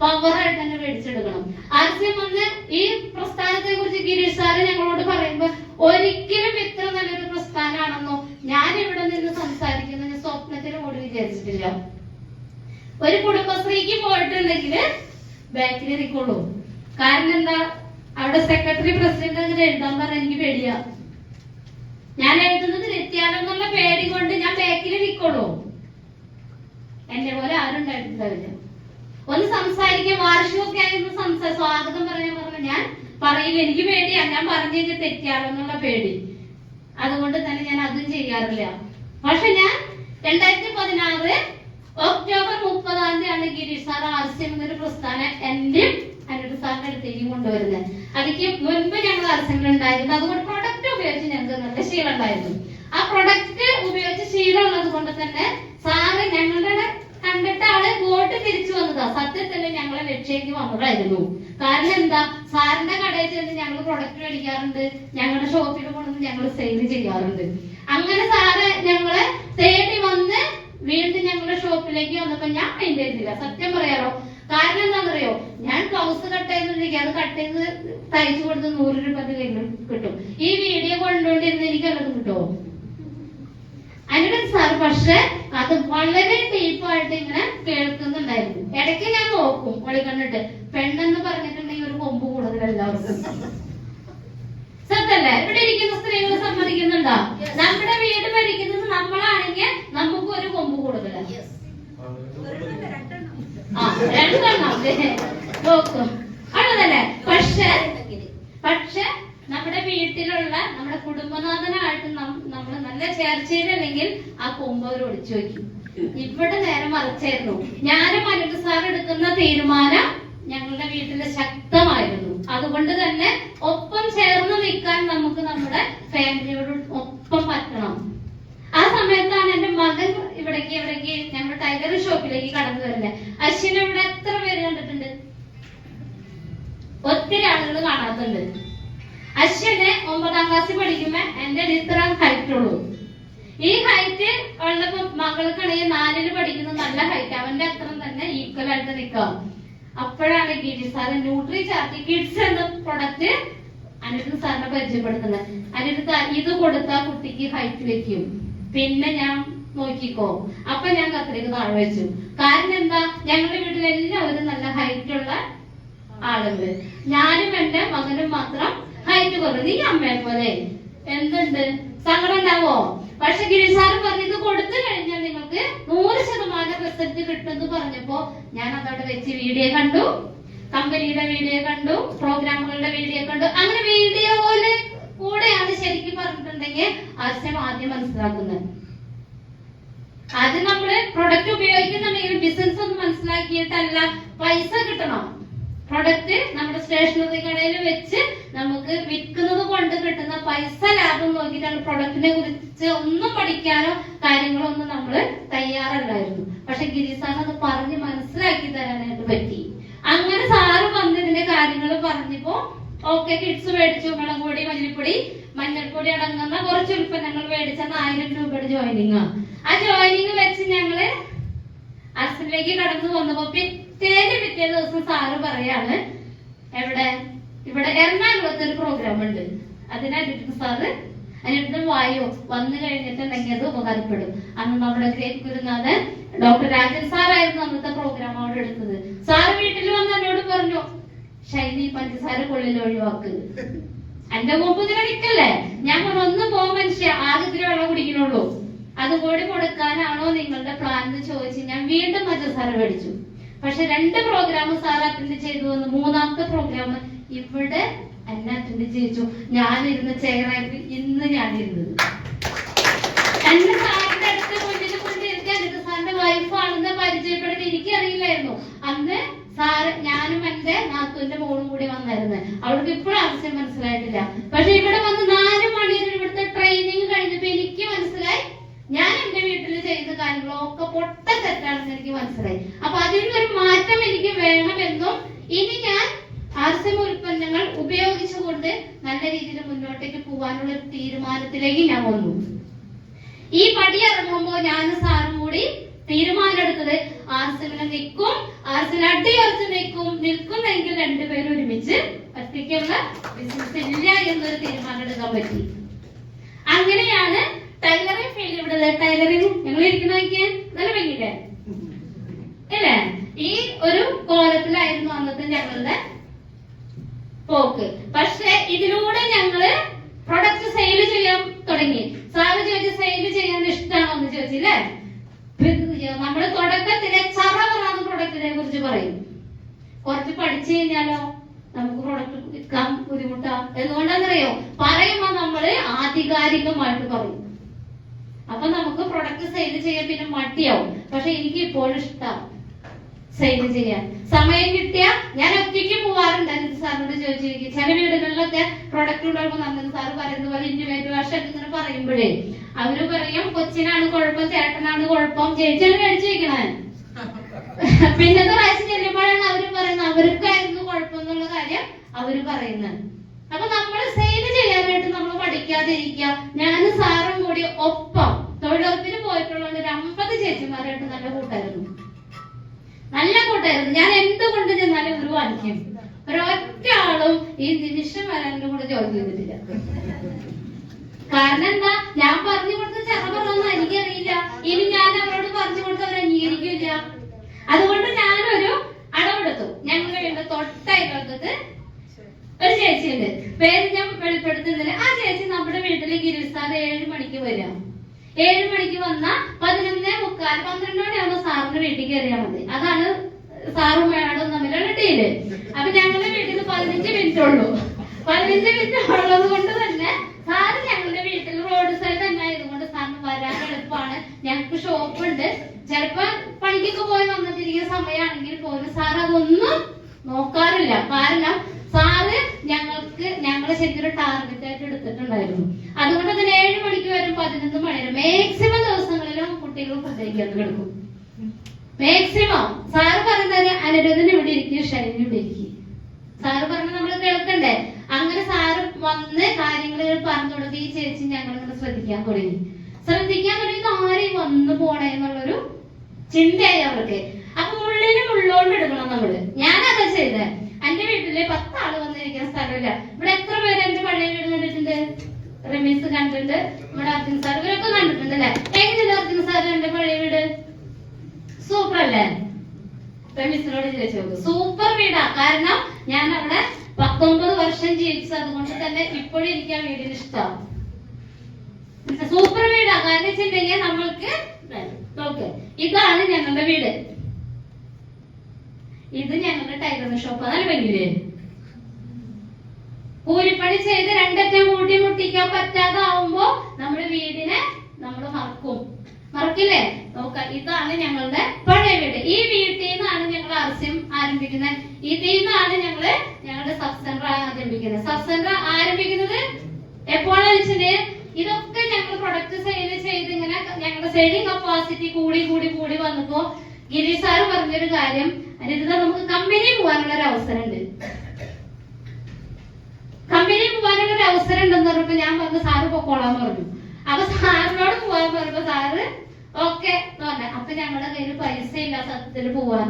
പവറായിട്ട് തന്നെ മേടിച്ചെടുക്കണം. ആർസ്യം വന്ന് ഈ പ്രസ്ഥാനത്തെ കുറിച്ച് ഗിരീഷ് സാറ് ഞങ്ങളോട് പറയുമ്പോ ഒരിക്കലും ഇത്ര നല്ലൊരു പ്രസ്ഥാനമാണെന്നോ ഞാൻ ഇവിടെ നിന്ന് സംസാരിക്കുന്ന സ്വപ്നത്തിൽ കൂടി വിചാരിച്ചിട്ടില്ല. ഒരു കുടുംബശ്രീക്ക് പോയിട്ടുണ്ടെങ്കിൽ ബാക്കിൽ ഇരിക്കുള്ളൂ. കാരണം എന്താ? അവിടെ സെക്രട്ടറി പ്രസിഡന്റ് അങ്ങനെ എഴുതാൻ പറഞ്ഞ എനിക്ക് പേടിയാ. ഞാൻ എഴുതുന്നത് തെറ്റിയാലെന്നുള്ള പേടി കൊണ്ട് ഞാൻ ബാക്കിൽ നിൽക്കുള്ളൂ. എന്നെ പോലെ ആരും ഉണ്ടായിട്ടുണ്ടാവില്ല. ഒന്ന് സംസാരിക്കാൻ വാർഷികമൊക്കെ ആയി ഒന്ന് സ്വാഗതം പറയാൻ പറഞ്ഞ ഞാൻ പറയില്ല. എനിക്ക് പേടിയാ. ഞാൻ പറഞ്ഞു കഴിഞ്ഞാൽ തെറ്റിയാലെന്നുള്ള പേടി. അതുകൊണ്ട് തന്നെ ഞാൻ അതും ചെയ്യാറില്ല. പക്ഷെ ഞാൻ 2016 ഒക്ടോബർ 30 ഗിരീഷ് സാർ ആർസ്യം എന്നൊരു പ്രസ്ഥാനം എന്റെ അനിൽ സാറിന്റെ അടുത്തേക്ക് കൊണ്ടുവരുന്നത്. അതിക്ക് മുൻപ് ഞങ്ങൾ ആർസ്യങ്ങൾ ഉണ്ടായിരുന്നു. അതുകൊണ്ട് പ്രൊഡക്റ്റ് ഉപയോഗിച്ച് ഞങ്ങൾക്ക് നല്ല ശീലം ഉണ്ടായിരുന്നു. ആ പ്രൊഡക്റ്റ് ഉപയോഗിച്ച് ശീലം ഉള്ളത് കൊണ്ട് തന്നെ സാറ് ഞങ്ങളുടെ കണ്ടിട്ട് ആള് വോട്ട് തിരിച്ചു വന്നതാ. സത്യത്തിൽ ഞങ്ങളെ ലക്ഷ്യക്ക് വന്നതായിരുന്നു. കാരണം എന്താ? സാറിന്റെ കടയിൽ ചെന്ന് ഞങ്ങൾ പ്രൊഡക്റ്റ് മേടിക്കാറുണ്ട്, ഞങ്ങളുടെ ഷോപ്പിൽ കൊണ്ടുവന്ന് ഞങ്ങൾ സെയിൽ ചെയ്യാറുണ്ട്. അങ്ങനെ സാറ് ഞങ്ങളെ തേടി വന്ന് വീണ്ടും ഞങ്ങളുടെ ഷോപ്പിലേക്ക് വന്നപ്പോ ഞാൻ മൈൻഡ് ചെയ്തില്ല. സത്യം പറയാറോ? കാരണം എന്താണെന്നറിയോ? ഞാൻ ബ്ലൗസ് കട്ട് ചെയ്തിട്ടുണ്ടെങ്കിൽ അത് കട്ട് ചെയ്ത് തയ്ച്ചു കൊടുത്ത് 100 രൂപ കിട്ടും. ഈ വീഡിയോ കൊണ്ടുകൊണ്ടിരുന്ന് എനിക്ക് വല്ലതും കിട്ടുമോ? അനിൽ സാർ പക്ഷെ അത് വളരെ ഡീപ്പായിട്ട് ഇങ്ങനെ കേൾക്കുന്നുണ്ടായിരുന്നു. ഇടയ്ക്ക് ഞാൻ നോക്കും ഒളി കണ്ടിട്ട്. പെണ്ണെന്ന് പറഞ്ഞിട്ടുണ്ടെങ്കിൽ ഒരു കൊമ്പ് കൂടുതൽ എല്ലാവർക്കും. സത്യല്ലേ? ഇവിടെ ഇരിക്കുന്ന സ്ത്രീകൾ സമ്മതിക്കുന്നുണ്ടോ? നമ്മുടെ വീട് ഭരിക്കുന്നത് നമ്മളാണെങ്കിൽ നമുക്ക് ഒരു കൊമ്പ് കൂടുതലാണ്. നോക്കും ആണതല്ലേ? പക്ഷെ നമ്മുടെ വീട്ടിലുള്ള നമ്മുടെ കുടുംബനാഥനായിട്ട് നമ്മൾ നല്ല ചേർച്ചയിലല്ലെങ്കിൽ ആ കൊമ്പ് അവർ ഒളിച്ചു വയ്ക്കും. ഇവിടെ നേരെ മറിച്ചായിരുന്നു. ഞാനും അനിൽ സാർ എടുക്കുന്ന തീരുമാനം ഞങ്ങളുടെ വീട്ടില് ശക്തമായിരുന്നു. അതുകൊണ്ട് തന്നെ ഒപ്പം ചേർന്ന് നിൽക്കാൻ നമുക്ക് നമ്മുടെ ഫാമിലിയോട് ഒപ്പം പറ്റണം. ആ സമയത്താണ് എന്റെ മകൻ ഇവിടേക്ക് ഞങ്ങളുടെ ടൈലർ ഷോപ്പിലേക്ക് കടന്നു വരുന്നത്. അശ്വിനെ ഇവിടെ എത്ര പേര് കണ്ടിട്ടുണ്ട്? ഒത്തിരി ആളുകൾ കാണാത്തുണ്ട്. അശ്വിനെ 9ാം ക്ലാസ്സിൽ പഠിക്കുമ്പോ എന്റെ ഇത്ര ഹൈറ്റ് ഉള്ളൂ. ഈ ഹൈറ്റ് ഉള്ളപ്പോ മകൾക്കാണെങ്കിൽ 4ൽ പഠിക്കുന്ന നല്ല ഹൈറ്റ്, അവന്റെ അത്ര തന്നെ ഈക്വൽ ആയിട്ട് നിൽക്കാം. അപ്പോഴാണ് ഗിരീഷ് സാറ് ന്യൂട്രി ചാർട്ടി കിഡ്സ് എന്ന പ്രൊഡക്റ്റ് അനിൽ സാറിനെ പരിചയപ്പെടുത്തുന്നത്. അനിൽ ഇത് കൊടുത്താൽ കുട്ടിക്ക് ഹൈറ്റ് വെക്കും. പിന്നെ ഞാൻ നോക്കിക്കോ. അപ്പൊ ഞാൻ കത്തിലേക്ക് താഴെ വെച്ചു. കാരണം എന്താ? ഞങ്ങളുടെ വീട്ടിൽ എല്ലാവരും നല്ല ഹൈറ്റ് ഉള്ള ആളുണ്ട്. ഞാനും എന്റെ മകനും മാത്രം ഹൈറ്റ് കുറവ്. നീ അമ്മയെ പോലെ എന്തുണ്ട്? സങ്കടം ഉണ്ടാവോ? പക്ഷെ ഗിരീഷ് സാറ് പറഞ്ഞു ഇത് കൊടുത്തു കഴിഞ്ഞാൽ നിങ്ങൾക്ക് 100% റിസൾട്ട് കിട്ടുമെന്ന് പറഞ്ഞപ്പോ ഞാൻ അതവിടെ വെച്ച് വീഡിയോ കണ്ടു, കമ്പനിയുടെ വീഡിയോ കണ്ടു, പ്രോഗ്രാമുകളുടെ വീഡിയോ കണ്ടു. അങ്ങനെ വീഡിയോ പോലെ കൂടെയാണ് ശരിക്കും പറഞ്ഞിട്ടുണ്ടെങ്കിൽ ആശയം ആദ്യം മനസ്സിലാക്കുന്നത്. അത് നമ്മള് പ്രൊഡക്റ്റ് ഉപയോഗിക്കുന്നുണ്ടെങ്കിൽ ബിസിനസ് ഒന്ന് മനസ്സിലാക്കിയിട്ടല്ല, പൈസ കിട്ടണം. പ്രൊഡക്റ്റ് നമ്മുടെ സ്റ്റേഷനറി കടയിൽ വെച്ച് നമുക്ക് വിൽക്കുന്നത് കൊണ്ട് കിട്ടുന്ന പൈസ ലാഭം നോക്കിയിട്ടാണ് പ്രൊഡക്റ്റിനെ കുറിച്ച് ഒന്നും പഠിക്കാനോ കാര്യങ്ങളോ ഒന്നും നമ്മള് തയ്യാറല്ലായിരുന്നു. പക്ഷെ ഗിരീഷ് സാറിന് അത് പറഞ്ഞ് മനസ്സിലാക്കി തരാനായിട്ട് പറ്റി. അങ്ങനെ സാറ് വന്ന് ഇതിന്റെ കാര്യങ്ങൾ പറഞ്ഞപ്പോ ഓക്കെ കിഡ്സ് മേടിച്ചു. മുളക് പൊടി, മല്ലിപ്പൊടി, മഞ്ഞൾപ്പൊടി അടങ്ങുന്ന കുറച്ച് ഉൽപ്പന്നങ്ങൾ മേടിച്ച 1000 രൂപയുടെ ജോയിനിങ്. ആ ജോയിനിങ് വെച്ച് ഞങ്ങള് അർസനിലേക്ക് കടന്നു വന്നപ്പോ പിറ്റേ ദിവസം സാറ് പറയാണ്, ഇവിടെ എറണാകുളത്ത് ഒരു പ്രോഗ്രാം ഉണ്ട്, അതിനടുത്ത് സാറ് അതിനടുത്ത് വായോ വന്നു കഴിഞ്ഞിട്ടുണ്ടെങ്കിൽ അത് ഉപകാരപ്പെടും. അന്ന് നമ്മുടെ ഗ്രേറ്റ് ഗുരുനാഥൻ ഡോക്ടർ രാജൻ സാറായിരുന്നു അന്നത്തെ പ്രോഗ്രാം അവിടെ എടുത്തത്. സാറ് വീട്ടിൽ വന്ന് എന്നോട് പറഞ്ഞു, ഷൈനി പഞ്ചസാര കൊള്ളിൽ ഒഴിവാക്ക്, എന്റെ മുമ്പ് ഇങ്ങനെ നിൽക്കല്ലേ. ഞാൻ പറഞ്ഞു, ഒന്ന് പോ മനുഷ്യ, ആകെ ഇത്തിരി വെള്ളം കുടിക്കണുള്ളൂ, അതുകൂടി കൊടുക്കാനാണോ നിങ്ങളുടെ പ്ലാൻ എന്ന് ചോദിച്ച് ഞാൻ വീണ്ടും പഞ്ചസാര മേടിച്ചു. പക്ഷെ 2 പ്രോഗ്രാം സാർ അറ്റൻഡ് ചെയ്തു വന്നു. 3ാമത്തെ പ്രോഗ്രാം ഇവിടെ എന്നെ അറ്റൻഡ് ചെയ്യിച്ചു. ഞാനിരുന്ന ചെയറായിട്ട് ഇന്ന് ഞാനിരുന്നത്. എന്നെ സാറിന്റെ അടുത്ത് മുന്നിൽ കൊണ്ടിരുത്തി എന്നിട്ട് സാറിന്റെ വൈഫാണെന്ന് പരിചയപ്പെടുത്തി എനിക്കറിയില്ലായിരുന്നു. അന്ന് സാറ് ഞാനും എന്റെ നാത്തൂന്റെ മോളും കൂടി വന്നായിരുന്നു. അവൾക്ക് ഇപ്പോഴും ആവശ്യം മനസ്സിലായിട്ടില്ല. പക്ഷെ ഇവിടെ വന്ന് 4 മണിക്കൂർ ഇവിടുത്തെ ട്രെയിനിങ് കഴിഞ്ഞപ്പോ എനിക്ക് മനസ്സിലായി ഞാൻ എന്റെ വീട്ടിൽ ചെയ്യുന്ന കാര്യങ്ങളൊക്കെ പൊട്ട തെറ്റാണെന്ന് എനിക്ക് മനസ്സിലായി. അപ്പൊ അതിനൊരു മാറ്റം എനിക്ക് വേണമെന്നും ഇനി ഞാൻ ആർസിഎം ഉൽപ്പന്നങ്ങൾ ഉപയോഗിച്ചുകൊണ്ട് നല്ല രീതിയിൽ മുന്നോട്ടേക്ക് പോകാനുള്ള ഒരു തീരുമാനത്തിലേക്ക് ഞാൻ വന്നു. ഈ പടി ഇറങ്ങുമ്പോ ഞാനും സാറും കൂടി തീരുമാനമെടുത്തത് ആർസിഎമ്മിനെ നിൽക്കും, ആർസിഎം അടിയുറച്ച് നിൽക്കുന്നെങ്കിൽ 2 പേരും ഒരുമിച്ച് ഒറ്റയ്ക്കുള്ള ബിസിനസ് ഇല്ല എന്നൊരു തീരുമാനം എടുക്കാൻ പറ്റി. അങ്ങനെയാണ് ടൈലറിംഗ് ഫീൽഡ്. ഇവിടെ ടൈലറിംഗ് ഞങ്ങൾ ഇരിക്കുന്ന നല്ല ഭംഗിയില്ലേ അല്ലേ? ഈ ഒരു കോലത്തിലായിരുന്നു അന്നത്തെ ഞങ്ങളുടെ പോക്ക്. പക്ഷെ ഇതിലൂടെ ഞങ്ങള് പ്രൊഡക്റ്റ് സെയിൽ ചെയ്യാൻ തുടങ്ങി. സാറ് ചോദിച്ചു, സെയിൽ ചെയ്യാൻ ഇഷ്ടമാണോ എന്ന് ചോദിച്ചില്ലേ? നമ്മള് തുടക്കത്തിലെ ചറവറാന്ന് പ്രൊഡക്റ്റിനെ കുറിച്ച് പറയും. കുറച്ച് പഠിച്ചു കഴിഞ്ഞാലോ നമുക്ക് പ്രൊഡക്റ്റ് വിൽക്കാൻ ബുദ്ധിമുട്ടാ. എന്തുകൊണ്ടാന്നറിയോ? പറയുമ്പോ നമ്മള് ആധികാരികമായിട്ട് പറയും. അപ്പൊ നമുക്ക് പ്രൊഡക്റ്റ് സെയിൽ ചെയ്യാൻ പിന്നെ മടിയാവും. പക്ഷെ എനിക്ക് ഇപ്പോഴും ഇഷ്ടമാണ് സെയിൽ ചെയ്യാൻ. സമയം കിട്ടിയ ഞാൻ ഒറ്റയ്ക്ക് പോവാറുണ്ട്. അനിത് സാറിനോട് ചോദിച്ചിരിക്കും. ചില വീടുകളിലൊക്കെ പ്രൊഡക്റ്റ് ഉണ്ടാകുമ്പോ നല്ലത് സാറ് പറയുന്നത് പോലെ ഇൻഡിവിജ്വൽ വർഷം ഇങ്ങനെ പറയുമ്പോഴേ അവര് പറയും കൊച്ചിനാണ് കുഴപ്പം, ചേട്ടനാണ് കുഴപ്പം, ചേച്ചിയാണ് കഴിച്ചു വെക്കണേ. പിന്നത്തെ പ്രാവശ്യം ചെല്ലുമ്പോഴാണ് അവര് പറയുന്നത് അവർക്കായിരുന്നു കുഴപ്പം എന്നുള്ള കാര്യം അവര് പറയുന്നത്. അപ്പൊ നമ്മൾ സെയിൽ ചെയ്യാനായിട്ട് നമ്മൾ പഠിക്കാതിരിക്കുക. ഞാനും സാറും കൂടി ഒപ്പം തൊഴിലുറപ്പിന് പോയിട്ടുള്ളത് 50 ചേച്ചിമാരായിട്ട് നല്ല കൂട്ടായിരുന്നു. ഞാൻ എന്തുകൊണ്ട് ചെന്നാലും ഒരു വാങ്ങിക്കും. ഒരൊറ്റ ആളും ഈ നിമിഷം വരെ എന്റെ കൂടെ ജോലി ചെയ്തിട്ടില്ല. കാരണം എന്താ? ഞാൻ പറഞ്ഞു കൊടുത്ത ചെറുപറൊന്നും എനിക്കറിയില്ല. ഇനി ഞാൻ അവരോട് പറഞ്ഞു കൊടുത്ത് അവർ അംഗീകരിക്കില്ല. അതുകൊണ്ട് ഞാനൊരു അടവെടുത്തു. ഞങ്ങളുടെ വീടിന്റെ തൊട്ടയൽവക്കത്ത് ഒരു ചേച്ചിയുണ്ട്, പേര് ഞാൻ വെളിപ്പെടുത്തുന്നില്ല. ആ ചേച്ചി നമ്മുടെ വീട്ടിലേക്ക് 7 മണിക്ക് വരിക. 7 മണിക്ക് വന്നാൽ 11:45 12 മണിയാകുമ്പോ സാറിന്റെ വീട്ടിൽ കയറിയാൽ മതി. അതാണ് സാറും മേഡവും തമ്മിലുള്ള ഡീല്. അപ്പൊ ഞങ്ങളുടെ വീട്ടിൽ 15 മിനിറ്റ് ഉള്ളൂ. 15 മിനിറ്റ് ഉള്ളത് കൊണ്ട് തന്നെ സാറ് ഞങ്ങളുടെ വീട്ടിൽ റോഡ് സൈഡ് തന്നെ ആയതുകൊണ്ട് സാറിന് വരാൻ എളുപ്പമാണ്. ഞങ്ങൾക്ക് ഷോപ്പുണ്ട്. ചിലപ്പോ പണിക്കൊക്കെ പോയി വന്നിട്ടിരിക്കുന്ന സമയമാണെങ്കിൽ പോലും സാർ അതൊന്നും നോക്കാറില്ല. കാരണം സാറ് ഞങ്ങളെ ശരിക്കും ഒരു ടാർഗറ്റ് ആയിട്ട് എടുത്തിട്ടുണ്ടായിരുന്നു. അതുകൊണ്ട് തന്നെ 7 മണിക്ക് വരും, 11 മണി വരെ മാക്സിമം ദിവസങ്ങളിലും കുട്ടികൾ ഫുഡേക്കാൻ കിടക്കും. മാക്സിമം സാറ് പറയുന്നത് അനിരുദ്ധന് ഇവിടെ ഇരിക്കും, ഷൈനി ഇവിടെ ഇരിക്കും. സാറ് പറഞ്ഞ നമ്മൾ കേൾക്കണ്ടേ? അങ്ങനെ സാറ് വന്ന് കാര്യങ്ങൾ പറഞ്ഞു കൊടുത്ത് ഈ ചേച്ചി ഞങ്ങളിങ്ങനെ ശ്രദ്ധിക്കാൻ തുടങ്ങി. ആരെയും വന്നു പോണേ എന്നുള്ളൊരു ചിന്തയായി അവർക്ക്. അപ്പൊ ഉള്ളോണ്ട് എടുക്കണം നമ്മള്. ഞാനതാ ചെയ്തേ. എന്റെ വീട്ടില് 10 ആള് വന്നിരിക്കുന്ന സ്ഥലമില്ല. ഇവിടെ എത്ര പേര് എന്റെ പഴയ വീട് കണ്ടിട്ടുണ്ട്? റമീസ് കണ്ടിട്ടുണ്ട്, നമ്മുടെ അർജുൻ സാർ, ഇവരൊക്കെ കണ്ടിട്ടുണ്ട് അല്ലെ? എങ്ങനെയുണ്ട് അർജുൻ സാർ എന്റെ പഴയ വീട്? സൂപ്പർ അല്ലേ? റമീസിനോട് ചോദിച്ചു നോക്ക്. സൂപ്പർ വീടാ. കാരണം ഞാൻ അവിടെ 19 വർഷം ജീവിച്ചത്. അതുകൊണ്ട് തന്നെ ഇപ്പോഴും എനിക്ക് ആ വീടിന് ഇഷ്ടമാണ്. സൂപ്പർ വീടാ. കാരണം വെച്ചിട്ടുണ്ടെങ്കിൽ നമ്മൾക്ക് നോക്ക്, ഇതാണ് ഞങ്ങളുടെ വീട്, ഇത് ഞങ്ങളുടെ ടൈലറിംഗ് ഷോപ്പ്. അതാണ് വലിയ കൂലിപ്പണി ചെയ്ത് 2 അറ്റം കൂട്ടി മുട്ടിക്കാൻ പറ്റാതാവുമ്പോ നമ്മുടെ വീടിനെ നമ്മൾ മറക്കില്ലേ? നോക്കാം, ഇതാണ് ഞങ്ങളുടെ പഴയ വീട്. ഈ വീട്ടിൽ നിന്നാണ് ഞങ്ങൾ ആർസിഎം ആരംഭിക്കുന്നത്. ഇതിൽ നിന്നാണ് ഞങ്ങളുടെ സബ് സെന്റർ ആരംഭിക്കുന്നത്. സബ് സെന്റർ ആരംഭിക്കുന്നത് എപ്പോഴാണെന്ന് വെച്ചാല് ഇതൊക്കെ ഞങ്ങൾ പ്രൊഡക്റ്റ് സെയിൽ ചെയ്ത് ഇങ്ങനെ ഞങ്ങളുടെ സെയിലിംഗ് കപ്പാസിറ്റി കൂടി വന്നപ്പോ ഗിരീഷ് സാറ് പറഞ്ഞൊരു കാര്യം, അനിരുദ്ധ നമുക്ക് കമ്പനി പോകാനുള്ള ഒരു അവസരം ഉണ്ട്. കമ്പനി പോകാനുള്ള ഒരു അവസരം ഉണ്ടെന്ന് പറഞ്ഞപ്പോ ഞാൻ പറഞ്ഞു സാറ് പൊക്കോളാന്ന് പറഞ്ഞു. അപ്പൊ സാറിനോട് പോകാൻ പറഞ്ഞപ്പോ സാറ് ഓക്കെ എന്ന് പറഞ്ഞ. അപ്പൊ ഞങ്ങളുടെ കയ്യിൽ പൈസ ഇല്ല സത്യത്തിൽ പോവാൻ.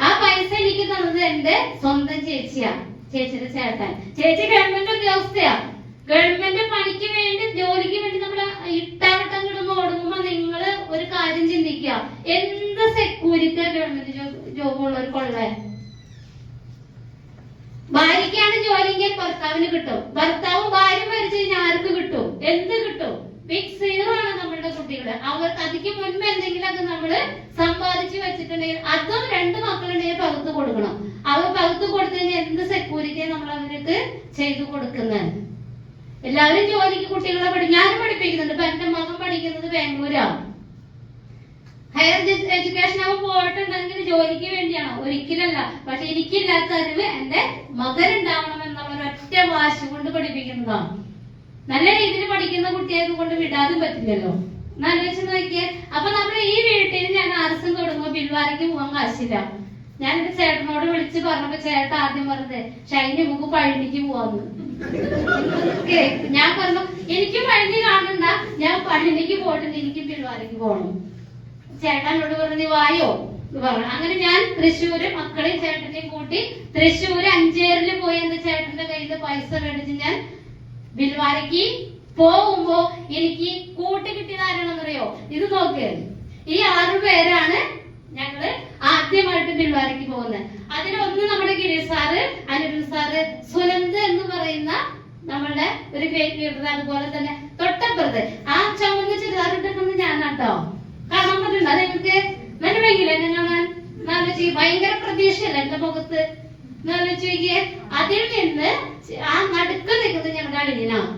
ആ പൈസ എനിക്ക് തന്നത് എന്റെ സ്വന്തം ചേച്ചിയാ, ചേച്ചിയുടെ ചേട്ടൻ. ചേച്ചി ഗവൺമെന്റ് ഉദ്യോഗസ്ഥയാ. ഗവൺമെന്റ് പണിക്ക് വേണ്ടി, ജോലിക്ക് വേണ്ടി നമ്മള് ഇട്ടാവട്ടം കിടന്ന് ഓടുമ്പോ നിങ്ങള് ഒരു കാര്യം ചിന്തിക്കുക, എന്ത് സെക്യൂരിറ്റി ഗവൺമെന്റ് ജോബ് ഉള്ളവർക്കുള്ളേ. ഭാര്യയ്ക്കാണ് ജോലിയെങ്കിൽ ഭർത്താവിന് കിട്ടും. ഭർത്താവും ഭാര്യ മരിച്ചു കഴിഞ്ഞാൽ ആർക്ക് കിട്ടും? എന്ത് കിട്ടും? ബിഗ് സീറോ ആണ് നമ്മളുടെ കുട്ടികള്. അവർക്ക് അതിക്ക് മുൻപ് എന്തെങ്കിലുമൊക്കെ നമ്മള് സമ്പാദിച്ചു വെച്ചിട്ടുണ്ടെങ്കിൽ അതും 2 മക്കളുണ്ടെങ്കിൽ പകുത്ത് കൊടുക്കണം. അവർ പകുത്ത് കൊടുത്തു കഴിഞ്ഞാൽ എന്ത് സെക്യൂരിറ്റിയെ നമ്മൾ അവർക്ക് ചെയ്തു കൊടുക്കുന്നത്? എല്ലാവരും ജോലിക്ക് കുട്ടികളെ ഞാനും പഠിപ്പിക്കുന്നുണ്ട്. ഇപ്പൊ എന്റെ മകൻ പഠിക്കുന്നത് ബാംഗ്ലൂരാണ്. ഹയർ എഡ്യൂക്കേഷൻ അവൻ പോയിട്ടുണ്ടെങ്കിൽ ജോലിക്ക് വേണ്ടിയാണോ? ഒരിക്കലല്ല. പക്ഷെ എനിക്കില്ലാത്ത അറിവ് എന്റെ മകൻ ഉണ്ടാവണം എന്നുള്ള ഒരൊറ്റ വാശി കൊണ്ട് പഠിപ്പിക്കുന്നതാണ്. നല്ല രീതിയിൽ പഠിക്കുന്ന കുട്ടിയെ കൊണ്ട് വിടാനും പറ്റില്ലല്ലോ. ആലോചിച്ച് നോക്കിയേ. അപ്പൊ നമ്മൾ ഈ വീട്ടിൽ ഞാൻ ആർസം തുടങ്ങുമ്പോ പിൽവാരയ്ക്ക് പോകാൻ കാശില്ല. ഞാൻ എന്റെ ചേട്ടനോട് വിളിച്ച് പറഞ്ഞപ്പോ ചേട്ടൻ ആദ്യം പറഞ്ഞത് ഷൈനി നമുക്ക് പഴനിക്ക് പോവാന്ന്. ഞാൻ പറഞ്ഞു എനിക്ക് പഴനി കാണണ്ട, ഞാൻ പഴനിക്ക് പോയിട്ടുണ്ട്, എനിക്ക് പിൽവാരയ്ക്ക് പോകണം. ചേട്ടനോട് പറഞ്ഞു വായോ പറഞ്ഞു. അങ്ങനെ ഞാൻ തൃശ്ശൂര് മക്കളെയും ചേട്ടനെയും കൂട്ടി തൃശ്ശൂര് അഞ്ചേറില് പോയി എന്റെ ചേട്ടന്റെ കയ്യിൽ പൈസ മേടിച്ച് ഞാൻ ബിൽവാരയ്ക്ക് പോകുമ്പോ എനിക്ക് കൂട്ടി കിട്ടിയത് ആരാണെന്നറിയോ? ഇത് നോക്ക്, ഈ 6 പേരാണ് ഞങ്ങള് ആദ്യമായിട്ട് ബിൽവാരയ്ക്ക് പോകുന്നത്. അതിലൊന്ന് നമ്മുടെ ഗിരീഷ് സാറ്, അനിരുദ്ധ് സാറ്, സുനന്ദ് എന്ന് പറയുന്ന നമ്മളുടെ ഒരു ഗ്രേറ്റ് ലീഡർ. അതുപോലെ തന്നെ തൊട്ടപ്പുറത്ത് ആ ചുമന്ന ചുരിദാറിട്ടൊക്കെ ഞാനാട്ടോ. കാണാൻ പറ്റുന്നുണ്ട് അത് നിങ്ങൾക്ക്? നല്ല ഭംഗിയില്ല എന്നെ കാണാൻ. ഭയങ്കര പ്രതീക്ഷയല്ല എന്റെ മുഖത്ത്. നോക്കിയേ, അതിൽ നിന്ന് ആ നടുക്ക് നിൽക്കുന്നത് ഞങ്ങളുടെ അളിയനാണ്.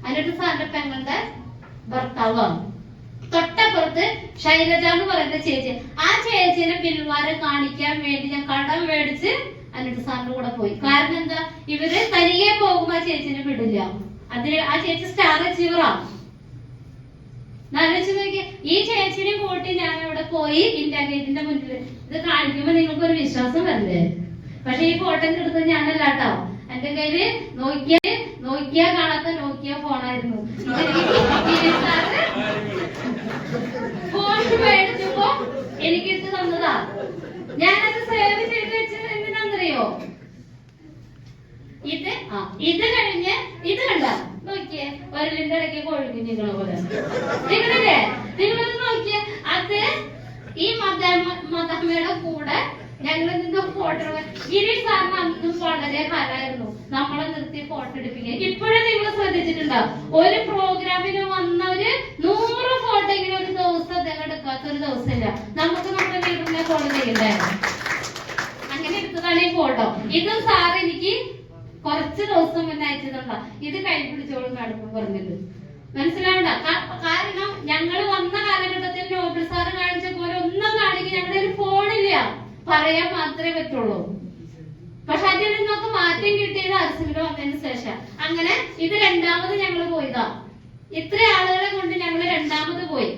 അനിരുദ്ധ സാറിന്റെ പെങ്ങളുടെ ഭർത്താവാണ്. തൊട്ടപ്പുറത്ത് ശൈലജ എന്ന് പറയുന്ന ചേച്ചി. ആ ചേച്ചിനെ പിൽവാര കാണിക്കാൻ വേണ്ടി ഞാൻ കടം മേടിച്ച് അനിരുദ്ധ സാറിന്റെ കൂടെ പോയി. കാരണം എന്താ, ഇവര് തനിയെ പോകുമ്പോ ആ ചേച്ചിനെ വിടില്ല. അതിന് ആ ചേച്ചി സ്റ്റാർ അച്ചീവറാ. ആലോചിച്ച് നോക്കിയ ഈ ചേച്ചിനെ കൂട്ടി ഞാൻ അവിടെ പോയി ഇന്ത്യ ഗേറ്റിന്റെ മുന്നിൽ. ഇത് കാണിക്കുമ്പോ നിങ്ങൾക്ക് ഒരു വിശ്വാസം വരില്ലേ? പക്ഷെ ഈ ഫോട്ടോ എടുത്തത് ഞാനല്ല കേട്ടോ. എന്റെ കയ്യില് നോക്കിയാ കാണാത്ത നോക്കിയ ഫോണായിരുന്നു. ഫോൺ മേടിച്ചപ്പോ എനിക്കിട്ട് തന്നതാ. ഞാനത് സേവ് ചെയ്ത് വെച്ചത് എന്തിനാന്നറിയോ? ഇത് കഴിഞ്ഞ് ഇത് കണ്ട നോക്കിയേ, ഒരലിന്റെ ഇടയ്ക്ക് കൊഴുകി നിങ്ങളെ പോലെ. നിങ്ങളില്ലേ, നിങ്ങളൊന്ന് നോക്കിയേ. അത് ഈ മദാമ്മയുടെ കൂടെ ഞങ്ങൾ നിന്ന് ഫോട്ടോ. ഗിരീഷ് സാറിന് അന്നും വളരെ കാലമായിരുന്നു നമ്മളെ നിർത്തി ഫോട്ടോ എടുപ്പിക്കാൻ. ഇപ്പോഴും നിങ്ങൾ ശ്രദ്ധിച്ചിട്ടുണ്ടോ? ഒരു പ്രോഗ്രാമിന് വന്നവര് 100 ഫോട്ടോ ഇങ്ങനെ ഒരു ദിവസം അദ്ദേഹം എടുക്കാത്ത ഒരു ദിവസമില്ല. നമുക്ക് നമ്മുടെ വീടിനെ ഫോട്ടോ ചെയ്യണ്ടേ? അങ്ങനെ എടുത്തതാണ് ഈ ഫോട്ടോ. ഇതും സാർ എനിക്ക് കുറച്ച് ദിവസം മുന്നേ അയച്ചതുണ്ടോ. ഇത് കൈ പിടിച്ചോളും കടുപ്പം പറഞ്ഞിട്ട് മനസ്സിലാവണ്ട. കാരണം ഞങ്ങൾ വന്ന കാലഘട്ടത്തിൽ നോബിൾ സാറ് കാണിച്ച പോലെ ഒന്നും കാണിക്കുക ഞങ്ങളുടെ ഒരു ഫോണില്ല, പറയാൻ മാത്രമേ പറ്റുള്ളൂ. പക്ഷെ അതിൽ നിന്നൊക്കെ മാറ്റം കിട്ടിയത് അർസിമിൽ വന്നതിന് ശേഷം. അങ്ങനെ ഇത് 2ാമത് ഞങ്ങൾ പോയതാ. ഇത്ര ആളുകളെ കൊണ്ട് ഞങ്ങൾ 2ാമത് പോയി.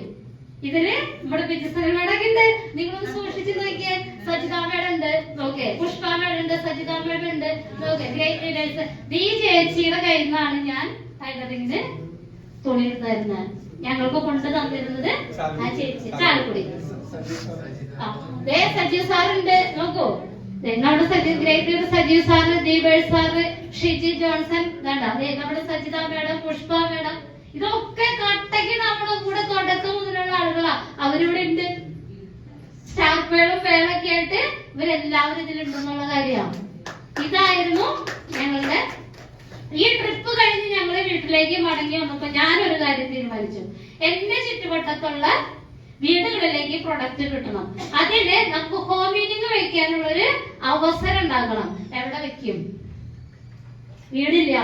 ഇതില് നമ്മുടെ ബിജുസനമേടൊക്കെ ഉണ്ട്. നിങ്ങളൊന്ന് സൂക്ഷിച്ചു നോക്കിയേ. സജിതാമേടെ ഉണ്ട് നോക്കേ, പുഷ്പാമേടെ ഉണ്ട്, സജിതാമേടെ ഉണ്ട് നോക്കേ. Great leaders. ഈ ചേച്ചിയുടെ കയ്യിൽ നിന്നാണ് ഞാൻ ടൈലറിങ്ങിന് തുണി എടുത്തായിരുന്നത്. ഞങ്ങൾക്ക് കൊണ്ട് തന്നിരുന്നത് ആ ചേച്ചി ചാലക്കുടി. സജീവ് സാറുണ്ട് നോക്കൂ. നമ്മുടെ great leader Sajeev sir, Deepesh sir, Shiji Johnson വേണ്ട. നമ്മുടെ സജിത മേഡം, പുഷ്പ മേഡം, ഇതൊക്കെ കട്ടയ്ക്ക് നമ്മുടെ കൂടെ തുടക്കം മുതലുള്ള ആളുകളാ. അവരിവിടെ ഉണ്ട്. സ്റ്റാഫ് മേഡം വേളൊക്കെ ആയിട്ട് ഇവരെല്ലാവരും ഇതിലുണ്ടെന്നുള്ള കാര്യമാണ്. ഇതായിരുന്നു ഞങ്ങളുടെ ഈ ട്രിപ്പ് കഴിഞ്ഞ് ഞങ്ങള് വീട്ടിലേക്ക് മടങ്ങി വന്നപ്പോ ഞാനൊരു കാര്യം തീരുമാനിച്ചു. എന്റെ ചുറ്റുവട്ടത്തുള്ള വീടുകളിലേക്ക് പ്രൊഡക്റ്റ് കിട്ടണം. അതിന് നമുക്ക് ഹോം മീറ്റിംഗ് വെക്കാനുള്ളൊരു അവസരം ഉണ്ടാക്കണം. എവിടെ വെക്കും? വീടില്ല.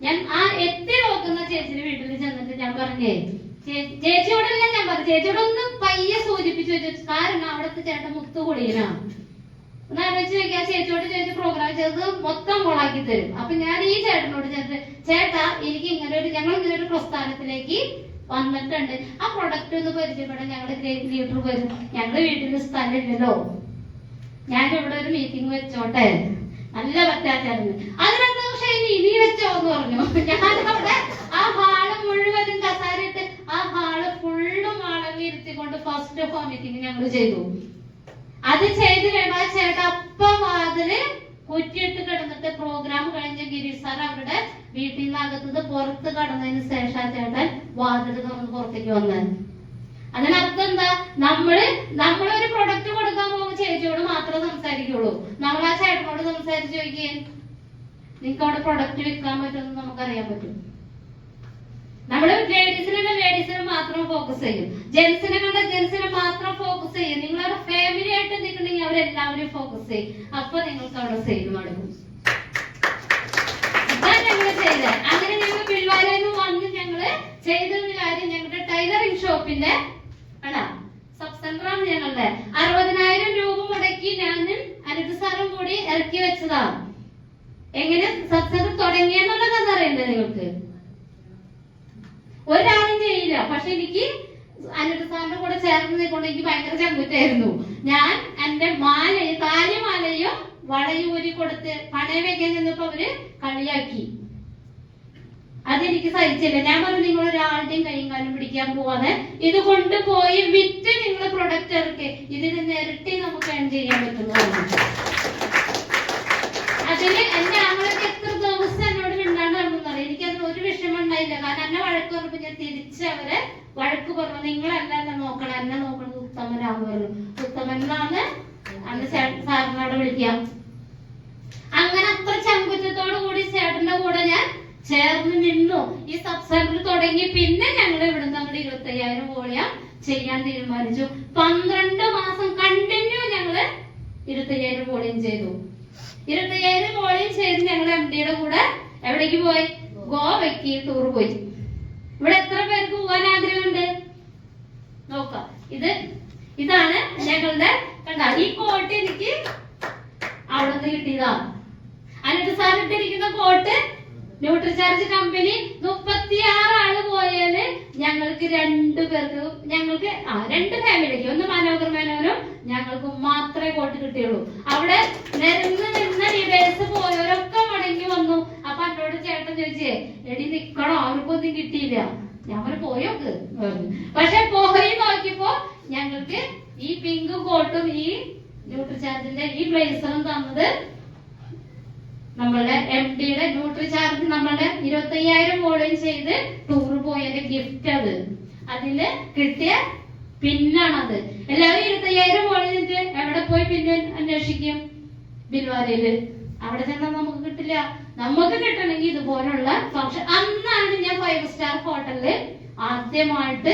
ഞാൻ ആ എത്തി നോക്കുന്ന ചേച്ചിയുടെ വീട്ടിൽ ചെന്നിട്ട് ഞാൻ പറഞ്ഞേ, ചേച്ചിയോടല്ല ഞാൻ പറഞ്ഞു, ചേച്ചിയോട് ഒന്ന് പയ്യെ സൂചിപ്പിച്ചു വെച്ചു. കാരണം അവിടുത്തെ ചേട്ടൻ മുത്തുകുടിയനാണ്. ഒന്ന് ആലോചിച്ച് നോക്കിയാ ചേച്ചിയോട് ചേച്ചി പ്രോഗ്രാം ചെയ്ത് മൊത്തം കൊളാക്കി തരും. അപ്പൊ ഞാൻ ഈ ചേട്ടനോട് ചേട്ടാ എനിക്ക് ഞങ്ങൾ ഇങ്ങനെ ഒരു പ്രസ്ഥാനത്തിലേക്ക് വന്നിട്ടുണ്ട്, ആ പ്രൊഡക്റ്റ് ഒന്ന് പരിചയപ്പെടാൻ ഞങ്ങളുടെ ഗ്രേറ്റ് ലീഡർ വരും. ഞങ്ങളുടെ വീട്ടിൽ സ്ഥലമില്ലല്ലോ, ഞാൻ ഇവിടെ ഒരു മീറ്റിംഗ് വെച്ചോട്ടെ. നല്ല പറ്റാച്ചായിരുന്നു. അതിനെന്താ പക്ഷെ ഇനി വെച്ചോ എന്ന് പറഞ്ഞു. ഞാൻ അവിടെ ആ ഹാള് മുഴുവനും കസാരയിട്ട് ആ ഹാള് ഫുള്ളും ആളുകൾ ഫസ്റ്റ് ഹോം മീറ്റിംഗ് ഞങ്ങൾ ചെയ്തു. അത് ചെയ്ത് കഴിയുമ്പോൾ ആ ചേട്ടൻ അപ്പം വാതില് കുറ്റിയിട്ട് കിടന്നിട്ട് പ്രോഗ്രാം കഴിഞ്ഞ ഗിരീഷ് സാർ അവരുടെ വീട്ടിൽ നിന്ന് അകത്തുനിന്ന് പുറത്ത് കടന്നതിന് ശേഷം ആ ചേട്ടൻ വാതിൽ തുറന്ന് പുറത്തേക്ക് വന്നത്. അതിനർത്ഥം എന്താ? നമ്മളൊരു പ്രൊഡക്റ്റ് കൊടുക്കാൻ പോകുമ്പോൾ ചേച്ചിയോട് മാത്രമേ സംസാരിക്കുള്ളൂ. നമ്മൾ ആ ചേട്ടനോട് സംസാരിച്ച് ചോദിക്കേ നിങ്ങൾക്ക് അവിടെ പ്രൊഡക്റ്റ് വിൽക്കാൻ പറ്റുമെന്ന് നമുക്കറിയാൻ പറ്റും. നമ്മള് ലേഡീസിനെ മാത്രം ഫോക്കസ് ചെയ്യും, ജെന്റ്സിനെ കണ്ട ജെന്റ്സിനെ മാത്രം ഫോക്കസ് ചെയ്യും. നിങ്ങളവിടെ ഫാമിലി ആയിട്ട് നിൽക്കണമെങ്കിൽ അവരെല്ലാവരും ഫോക്കസ് ചെയ്യും. അപ്പൊ നിങ്ങൾക്ക് അവിടെ സെയിൽ നടക്കും. ഇതാണ് ഞങ്ങള് ചെയ്തത്. അങ്ങനെ ഞങ്ങൾ പിൽവാരയിൽ നിന്ന് വന്ന് ഞങ്ങള് ചെയ്തൊരു കാര്യം, ഞങ്ങളുടെ ടൈലറിംഗ് ഷോപ്പിന്റെ സബ് സെന്ററാണ് ഞങ്ങളുടെ. 60,000 രൂപ മുടക്കി ഞാനും അനിത സാറും കൂടി ഇറക്കി വെച്ചതാണ്. എങ്ങനെ സബ് സെന്റർ തുടങ്ങിയെന്നുള്ള കഥ അറിയണ്ടേ നിങ്ങൾക്ക്? ഒരാളും ചെയ്യില്ല. പക്ഷെ എനിക്ക് അനിത സാറിന്റെ കൂടെ ചേർന്ന് നിൽക്കൊണ്ട് എനിക്ക് ഭയങ്കര ചങ്കുറ്റായിരുന്നു. ഞാൻ എന്റെ മാലയും താലിമാലയും വളയൂരി കൊടുത്ത് പണയം വെക്കാൻ ചെന്നപ്പോ അവര് കളിയാക്കി. അതെനിക്ക് സഹിച്ചില്ല. ഞാൻ പറഞ്ഞു നിങ്ങൾ ഒരാളുടെയും കൈയും കാലും പിടിക്കാൻ പോവാതെ ഇത് കൊണ്ടുപോയി വിറ്റ് നിങ്ങൾ പ്രൊഡക്റ്റ് ഇറക്കി ഇതിന് നേരിട്ട് നമുക്ക് ഏൺ ചെയ്യാൻ പറ്റുന്നതാണ്. അതില് എന്റെ ആങ്ങളൊക്കെ എത്ര ദിവസം എന്നോട് മിണ്ടാണ്ടാണെന്നറിയാം. എനിക്കത് ഒരു വിഷമം ഉണ്ടായില്ല. കാരണം എന്നെ വഴക്ക് പറഞ്ഞപ്പോ ഞാൻ തിരിച്ച് അവരെ വഴക്ക് പറഞ്ഞു. നിങ്ങളല്ല എന്നെ നോക്കണം, എന്നെ നോക്കണത് ഉത്തമനാന്ന് പറഞ്ഞു. ഉത്തമനാണ് അന്ന് സാറിനോട് വിളിക്കാം. അങ്ങനെ അത്ര ചങ്കുറ്റത്തോടു കൂടി ചേട്ടന്റെ കൂടെ ഞാൻ ചേർന്ന് നിന്നു. ഈ സബ് സെന്റർ തുടങ്ങി. പിന്നെ ഞങ്ങൾ ഇവിടുന്ന് അങ്ങോട്ട് 25,000 വോളിയം ചെയ്യാൻ തീരുമാനിച്ചു. 12 മാസം കണ്ടിന്യൂ ഞങ്ങള് 25,000 വോളിയം ചെയ്തു. 25,000 വോളിയം ചെയ്ത് ഞങ്ങൾ MD-യുടെ കൂടെ എവിടേക്ക് പോയി? ഗോവയ്ക്ക് ടൂർ പോയി. ഇവിടെ എത്ര പേർക്ക് പോകാൻ ആഗ്രഹമുണ്ട്? നോക്കാം. ഇതാണ് ഞങ്ങളുടെ കണ്ട ഈ കോട്ട് എനിക്ക് അവിടെ നിന്ന് കിട്ടിയതാണ്. അനിട്ട് സാർ ഇട്ടിരിക്കുന്ന കോട്ട് ന്യൂട്രിചാർജ് കമ്പനി 36 ആള് പോയാല് ഞങ്ങൾക്ക് 2 പേർക്ക് ഞങ്ങൾക്ക് 2 ഫാമിലിക്ക് ഒന്ന് മനോഹർ മേനോനും ഞങ്ങൾക്ക് മാത്രമേ കോട്ട് കിട്ടിയുള്ളൂ. അവിടെ നിന്ന ലീഡേഴ്സ് പോയവരൊക്കെ മടങ്ങി വന്നു. അപ്പൊ എന്നോട് ചേട്ടൻ ചോദിച്ചേ എടി നിക്കണോ, അവർക്കൊന്നും കിട്ടിയില്ല. ഞാൻ പോയോക്ക്. പക്ഷെ പോയി നോക്കിയപ്പോ ഞങ്ങൾക്ക് ഈ പിങ്ക് കോട്ടും ഈ ന്യൂട്രിചാർജിന്റെ ഈ ബ്ലേസറും തന്നത് നമ്മളുടെ MD-യുടെ ന്യൂട്രിചാർജ് നമ്മളുടെ 25,000 വോളിയം ചെയ്ത് ടൂർ പോയതിന്റെ ഗിഫ്റ്റ്. അതില് കിട്ടിയ പിന്നാണത്. എല്ലാവരും 25,000 വോളിയം എവിടെ പോയി പിന്നെ അന്വേഷിക്കും? ബിൽവാരയില്. അവിടെ ചെന്നാൽ നമുക്ക് കിട്ടില്ല. നമുക്ക് കിട്ടണമെങ്കിൽ ഇതുപോലുള്ള ഫംഗ്ഷൻ. അന്നാണ് ഞാൻ 5 സ്റ്റാർ ഹോട്ടലില് ആദ്യമായിട്ട്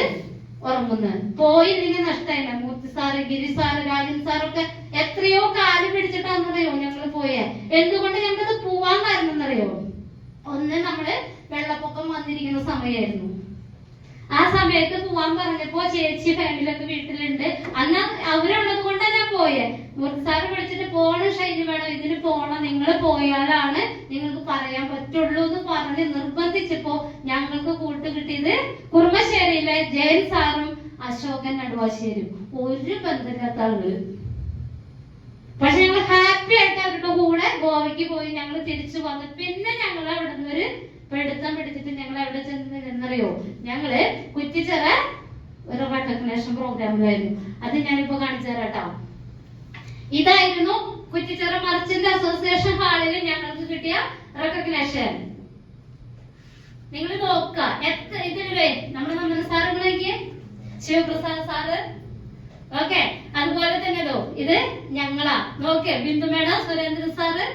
ഉറങ്ങുന്നത്. പോയില്ലെങ്കിൽ നഷ്ടമായില്ല. മൂർത്തി സാറ്, ഗിരി സാറ്, രാജൻ സാറൊക്കെ എത്രയോ കാല് പിടിച്ചിട്ടാണെന്നറിയോ ഞങ്ങള് പോയേ. എന്തുകൊണ്ട് ഞങ്ങൾക്കത് പോവാൻ കാരണമെന്നറിയോ? ഒന്ന് നമ്മള് വെള്ളപ്പൊക്കം വന്നിരിക്കുന്ന സമയമായിരുന്നു. ആ സമയത്ത് പോവാൻ പറഞ്ഞപ്പോ ചേച്ചി ഫാമിലിയൊക്കെ വീട്ടിലുണ്ട്. അന്ന് അവരുള്ളത് കൊണ്ടാണ് ഞാൻ പോയേ. മൂർത്തി സാറ് വിളിച്ചിട്ട് പോണം ഷൈനി വേണം, ഇതിന് പോണം, നിങ്ങൾ പോയാലാണ് നിങ്ങൾക്ക് പറയാൻ പറ്റുള്ളൂ എന്ന് പറഞ്ഞ് നിർബന്ധിച്ചപ്പോ ഞങ്ങൾക്ക് കൂട്ട് കിട്ടിയത് കുറുമശ്ശേരിയിലെ ജയൻ സാറും അശോകൻ നടുവാശ്ശേരിയും. ഒരു ബന്ധമില്ലാത്ത ആളുകള്. പക്ഷെ ഞങ്ങൾ ഹാപ്പി ആയിട്ട് അവരുടെ കൂടെ ഗോവയ്ക്ക് പോയി. ഞങ്ങൾ തിരിച്ചു വന്നു. പിന്നെ ഞങ്ങൾ അവിടെ നിന്ന് ഒരു പെടുത്തം പിടിച്ചിട്ട് ഞങ്ങൾ എവിടെ ചെന്നറിയോ? ഞങ്ങള് കുറ്റിച്ചിറ ഒരു റെക്കഗ്നേഷൻ പ്രോഗ്രാമിലായിരുന്നു. അത് ഞാനിപ്പോ കാണിച്ചു തരാം കേട്ടോ. ഇതായിരുന്നു കുറ്റിച്ചിറ മർച്ചന്റ് അസോസിയേഷൻ ഹാളിൽ ഞങ്ങൾക്ക് കിട്ടിയ റെക്കഗ്നേഷൻ. നിങ്ങൾ നോക്ക ഇതിലേ നമ്മുടെ നന്ദന സാറ് വിളിക്കേ, ശിവപ്രസാദ് സാറ്. ഓക്കെ, അതുപോലെ തന്നെ ഇത് ഞങ്ങളാ. നോക്കേ, ബിന്ദു മേഡം, സുരേന്ദ്രൻ സാറ്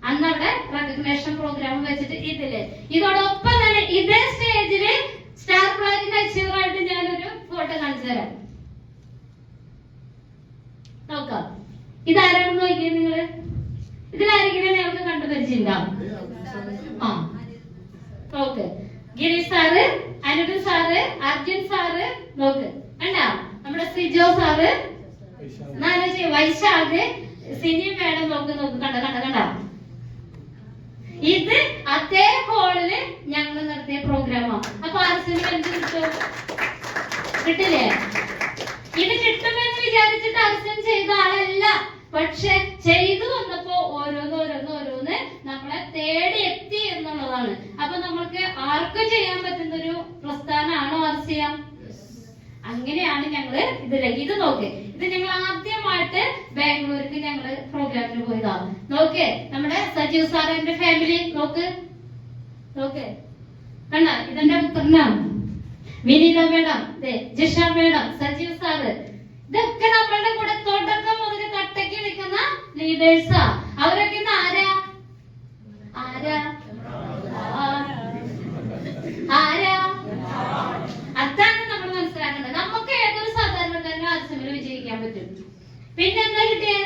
അന്നവിടെ റെക്കഗ്നേഷൻ പ്രോഗ്രാം വെച്ചിട്ട് ഇതില്. ഇതോടൊപ്പം തന്നെ ഇതേ സ്റ്റേജില് സ്റ്റാർ പ്ലാറ്റിനം അച്ചീവർ ആയിട്ട് ഞാനൊരു ഫോട്ടോ കാണിച്ചു തരാം. നോക്കാം. ഇതാരാണെന്ന് നോക്കിയേ നിങ്ങള്. ഇതിലാരെങ്കിലും ഞങ്ങൾക്ക് കണ്ടുപരിച്ചിട്ടുണ്ടാവും. നോക്ക്, Girish sir, Anupan sir, Arjun sir. നോക്ക്, കണ്ടാ നമ്മുടെ സിജോ സാറ്, വൈശാഖ്, സിനി മേഡം. നോക്ക് കണ്ട. ഇത് അതേ ഹോളില് ഞങ്ങൾ നടത്തിയ പ്രോഗ്രാമാണ്. അപ്പൊ ആർസിന് എന്ത് കിട്ടും? കിട്ടില്ലേ? ഇത് കിട്ടുമെന്ന് വിചാരിച്ചിട്ട് ആർസിൻ ചെയ്ത ആളല്ല. പക്ഷെ ചെയ്തു വന്നപ്പോ ഓരോന്ന് നമ്മളെ തേടി എത്തി എന്നുള്ളതാണ്. അപ്പൊ നമ്മൾക്ക് ആർക്കും ചെയ്യാൻ പറ്റുന്ന ഒരു പ്രസ്ഥാനമാണോ ആർസിയ? അങ്ങനെയാണ് ഞങ്ങള് നോക്ക്, ഇത് ഞങ്ങൾ ആദ്യമായിട്ട് ബാംഗ്ലൂർക്ക് ഞങ്ങള് പ്രോഗ്രാമിന് പോയതാണ്. നോക്ക്, നമ്മുടെ സജീവ് സാറിന്റെ ഫാമിലി നോക്ക്, നോക്ക് കണ്ട, ഇതെന്റെ പുത്രനാണ്, Vineetha madam, Jisha madam, Sajeev sir, ഇതൊക്കെ നമ്മളുടെ കൂടെ തുടക്കം മുതൽ കട്ടയ്ക്ക് നിൽക്കുന്ന ലീഡേഴ്സാ. അവരൊക്കെ ഇന്ന് ആരാ ആരാ ആരാ അതാണ് നമ്മൾ മനസ്സിലാക്കേണ്ടത്. നമുക്ക് ഏതൊരു സാധാരണക്കാരനും ആർസിമിൽ വിജയിക്കാൻ പറ്റും. പിന്നെ എന്താ കിട്ടിയേ?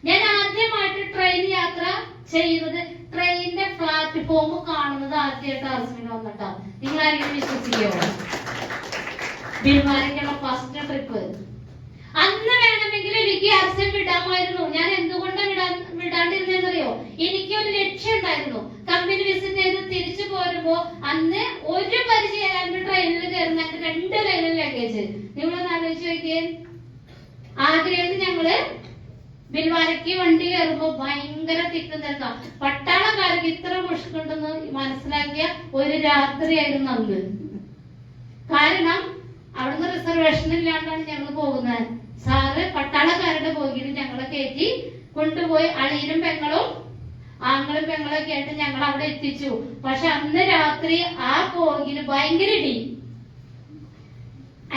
ഞാൻ ആദ്യമായിട്ട് ട്രെയിൻ യാത്ര ചെയ്യുന്നത്, ട്രെയിനിന്റെ പ്ലാറ്റ്ഫോം കാണുന്നത് ആദ്യമായിട്ട് ആർസിമിൽ വന്നിട്ടാ. നിങ്ങൾ ആരെങ്കിലും വിശ്വസിക്കോ? ബിൽമാരക്കുള്ള ഫസ്റ്റ് ട്രിപ്പ്. അന്ന് വേണമെങ്കിൽ എനിക്ക് ആർസിം വിടാമായിരുന്നു. ഞാൻ എന്തുകൊണ്ട് വിടാണ്ടിരുന്നറിയോ? എനിക്കൊരു ലക്ഷ്യം ഉണ്ടായിരുന്നു. കമ്പനി വിസിറ്റ് ചെയ്ത് തിരിച്ചു പോരുമ്പോ അന്ന് ഒരു പരിചയം ട്രെയിനിൽ കയറുന്ന 2 ലൈനിൽ ലഗേജ്. നിങ്ങളൊന്ന് ആലോചിച്ച് നോക്കിയേ. ആഗ്രഹത്തിൽ ഞങ്ങള് ബിൽവാരയ്ക്ക് വണ്ടി കയറുമ്പോ ഭയങ്കര തിക്കും തിരക്കാം. പട്ടാളക്കാർക്ക് ഇത്ര മുഷ്കുണ്ടെന്ന് മനസ്സിലാക്കിയ ഒരു രാത്രിയായിരുന്നു അന്ന്. കാരണം അവിടുന്ന് റിസർവേഷൻ ഇല്ലാണ്ടാണ് ഞങ്ങൾ പോകുന്നത്. സാറ് പട്ടാളക്കാരുടെ ബോഗിയിൽ ഞങ്ങളെ കയറ്റി കൊണ്ടുപോയി അളിയനും പെങ്ങളും ആങ്ങളും പെങ്ങളൊക്കെ ആയിട്ട് ഞങ്ങൾ അവിടെ എത്തിച്ചു. പക്ഷെ അന്ന് രാത്രി ആ ബോഗിയിൽ ഭയങ്കര ഇടി.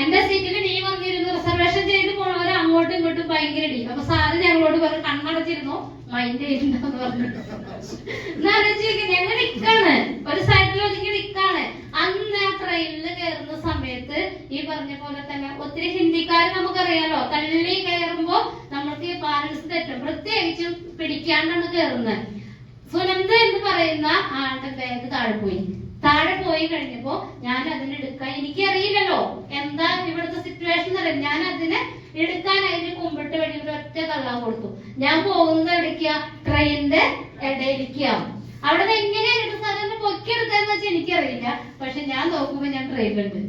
എന്റെ സീറ്റിൽ നീ വന്നിരുന്നു, റിസർവേഷൻ ചെയ്ത് പോണവരെ അങ്ങോട്ടും ഇങ്ങോട്ടും ഭയങ്കര ഇടി. അപ്പൊ സാറ് ഞങ്ങളോട് പറഞ്ഞു, കണ്ണടച്ചിരുന്നു, മൈൻഡ് ചെയ്തിട്ടുണ്ടെന്ന് പറഞ്ഞിട്ട്. ഞങ്ങൾ നിക്കാണ്, ഒരു സൈഡിൽ ഒതുങ്ങി നിക്കാണ്. അന്ന് ആ ട്രെയിനിൽ കയറുന്ന സമയത്ത് ഈ പറഞ്ഞ പോലെ തന്നെ ഒത്തിരി ഹിന്ദിക്കാർ നമുക്കറിയാലോ, തള്ളി കയറുമ്പോ നമ്മൾക്ക് ബാലൻസ് തെറ്റും, പ്രത്യേകിച്ചും പിടിക്കാണ്ടാണ് കയറുന്നത്. സുനന്ദ എന്ന് പറയുന്ന ആളുടെ ബാഗ് താഴെ പോയി കഴിഞ്ഞപ്പോ ഞാൻ അതിനെടുക്കാൻ, എനിക്കറിയില്ലല്ലോ എന്താ ഇവിടുത്തെ സിറ്റുവേഷൻ അറിയാം. ഞാൻ അതിനെ എടുക്കാൻ അതിന് കുമ്പിട്ട് വേണ്ടി ഒരു ഒറ്റ തള്ളാൻ കൊടുത്തു. ഞാൻ പോകുന്നത് എവിടേക്കാ? ട്രെയിനിന്റെ ഇടയിലേക്കാ. അവിടെ നിന്ന് എങ്ങനെയാണ് എടുത്ത് സാധാരണ പൊക്കിയെടുത്തതെന്ന് വെച്ചാൽ എനിക്കറിയില്ല. പക്ഷെ ഞാൻ നോക്കുമ്പോ ഞാൻ ട്രെയിനിലുണ്ട്.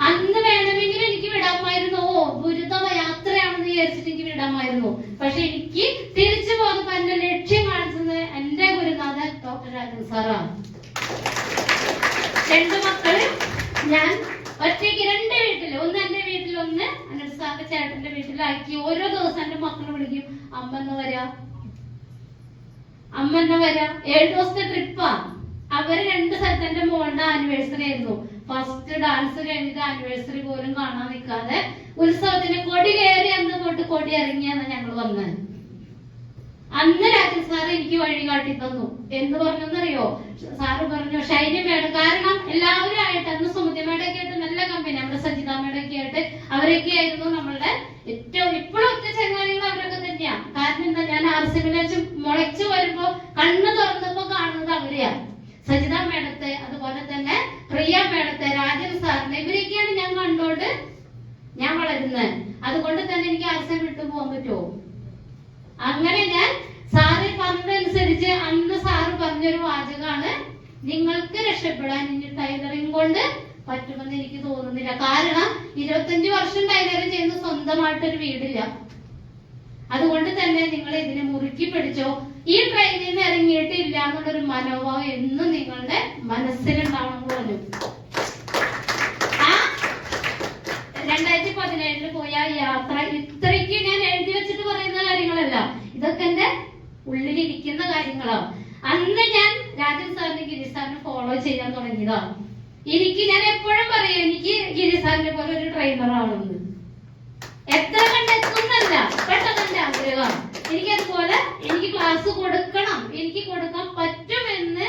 അന്ന് വേണമെങ്കിൽ എനിക്ക് വിടാമായിരുന്നു. ഗുരുതര യാത്രയാണെന്ന് വിചാരിച്ചിട്ട് എനിക്ക് വിടാമായിരുന്നു. പക്ഷെ എനിക്ക് തിരിച്ചു പോകുന്നപ്പോ എന്റെ ലക്ഷ്യം കാണിച്ചത് എന്റെ ഗുരുനാഥൻ ഡോക്ടർ രാജൻ സാറാണ്. 2 മക്കള് ഞാൻ ഒറ്റയ്ക്ക് 2 വീട്ടില്, ഒന്ന് എന്റെ വീട്ടിൽ, ഒന്ന് അനിൽ സാറിന്റെ ചേട്ടന്റെ വീട്ടിലാക്കി. ഓരോ ദിവസം എന്റെ മക്കള് വിളിക്കും, അമ്മന്ന് വരാ, അമ്മന്ന് വരാ. 7 ദിവസത്തെ ട്രിപ്പാ. അവര് 2 സ്ഥലത്ത് എന്റെ മോളുടെ ആനിവേഴ്സറി ആയിരുന്നു. ഫസ്റ്റ് ഡാൻസ് കഴിഞ്ഞിട്ട് ആനിവേഴ്സറി പോലും കാണാൻ നിൽക്കാതെ ഉത്സവത്തിന് കൊടി കയറി അന്ന് തൊട്ട് കൊടി ഇറങ്ങിയാണ് ഞങ്ങൾ വന്നത്. അന്ന് രാജൻ സാറ് എനിക്ക് വഴി കാട്ടി തന്നു. എന്ത് പറഞ്ഞെന്നറിയോ? സാറ് പറഞ്ഞു, ഷൈനി മേഡം, കാരണം എല്ലാവരും ആയിട്ട് അന്ന് സുമതി മേഡൊക്കെ ആയിട്ട് നല്ല കമ്പനി, നമ്മുടെ സജിത മേഡൊക്കെ ആയിട്ട് അവരൊക്കെ ആയിരുന്നു നമ്മളുടെ ഏറ്റവും, ഇപ്പോഴും ഒറ്റ ചങ്ങാതികൾ അവരൊക്കെ തന്നെയാ. കാരണം എന്താ, ഞാൻ ആർസിമിൽ വെച്ച് മുളച്ചു വരുമ്പോ കണ്ണ് തുറന്നപ്പോ കാണുന്നത് അവരെയാ. സജിത മേഡത്തെ, അതുപോലെ തന്നെ പ്രിയ മേഡത്തെ, രാജൻ സാറിനെ, ഇവരൊക്കെയാണ് ഞാൻ കണ്ടോണ്ട് ഞാൻ വളരുന്നത്. അതുകൊണ്ട് തന്നെ എനിക്ക് ആർസിം വിട്ടു പോകാൻ പറ്റുമോ? അങ്ങനെ ഞാൻ സാറ് പറഞ്ഞതനുസരിച്ച് അന്ന് സാറ് പറഞ്ഞൊരു വാചകമാണ്, നിങ്ങൾക്ക് രക്ഷപ്പെടാൻ ഇനി ടൈലറിംഗ് കൊണ്ട് പറ്റുമെന്ന് എനിക്ക് തോന്നുന്നില്ല. കാരണം 25 വർഷം ടൈലറിംഗ് ചെയ്യുന്ന സ്വന്തമായിട്ടൊരു വീടില്ല. അതുകൊണ്ട് തന്നെ നിങ്ങൾ ഇതിനെ മുറുക്കി പിടിച്ചോ. ഈ ട്രെയിനിൽ നിന്ന് ഇറങ്ങിയിട്ടില്ല എന്നുള്ളൊരു മനോഭാവം എന്നും നിങ്ങളുടെ മനസ്സിലുണ്ടാവണം പറഞ്ഞു. ആ 2017 പോയ യാത്ര ഇത്രയ്ക്ക് ഞാൻ എഴുതി വെച്ചിട്ട് പറയുന്ന കാര്യങ്ങളല്ല, ഇതൊക്കെ എന്റെ ഉള്ളിലിരിക്കുന്ന കാര്യങ്ങളാണ്. അന്ന് ഞാൻ രാജൻ സാറിന് ഗിരി സാറിന് ഫോളോ ചെയ്യാൻ തുടങ്ങിയതാണ്. ഞാൻ എപ്പോഴും പറയും, എനിക്ക് ഗിരി സാറിനെ പോലെ ഒരു ട്രെയിനർ ആവണമെന്ന്. എത്ര കണ്ടെത്തുന്നല്ല, പെട്ടെന്ന് എന്റെ ആഗ്രഹമാണ്. അതുപോലെ എനിക്ക് ക്ലാസ് കൊടുക്കണം, എനിക്ക് കൊടുക്കാൻ പറ്റുമെന്ന്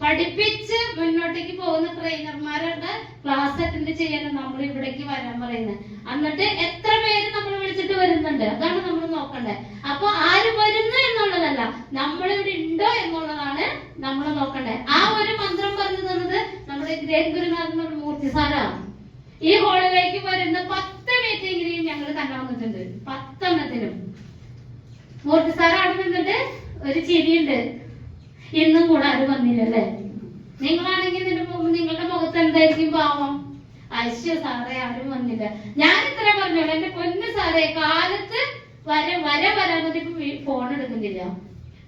പഠിപ്പിച്ച് മുന്നോട്ടേക്ക് പോകുന്ന ട്രെയിനർമാരുടെ ക്ലാസ് അറ്റൻഡ് ചെയ്യാൻ നമ്മൾ ഇവിടേക്ക് വരാൻ പറയുന്നത്. എന്നിട്ട് എത്ര പേര് നമ്മൾ വിളിച്ചിട്ട് വരുന്നുണ്ട്, അതാണ് നമ്മൾ നോക്കണ്ടേ. അപ്പൊ ആര് വരുന്നു എന്നുള്ളതല്ല, നമ്മളിവിടെ ഉണ്ടോ എന്നുള്ളതാണ് നമ്മൾ നോക്കണ്ടേ. ആ ഒരു മന്ത്രം പറഞ്ഞു തന്നത് നമ്മുടെ ഗ്രേറ്റ് ഗുരുനാഥൻ നമ്മുടെ മൂർത്തി സാറാണ്. ഈ ഹോളിലേക്ക് വരുന്ന 10 മീറ്റിംഗിനെയും ഞങ്ങൾ കണ്ടാൻ വന്നിട്ടുണ്ട്. 10 എണ്ണത്തിനും മൂർത്തി സാറ് അവിടെ നിന്നിട്ട് ഒരു ചിരിയുണ്ട്, ഇന്നും കൂടെ ആരും വന്നില്ലല്ലേ. നിങ്ങളാണെങ്കിൽ നിങ്ങളുടെ മുഖത്ത് എന്തായിരിക്കും ഭാവം? അശ്യ സാറേ ആരും വന്നില്ല. ഞാൻ ഇത്ര പറഞ്ഞോളൂ, എന്റെ പൊന്നു സാറേ, കാലത്ത് വരാന്നിട്ട് ഫോൺ എടുക്കുന്നില്ല.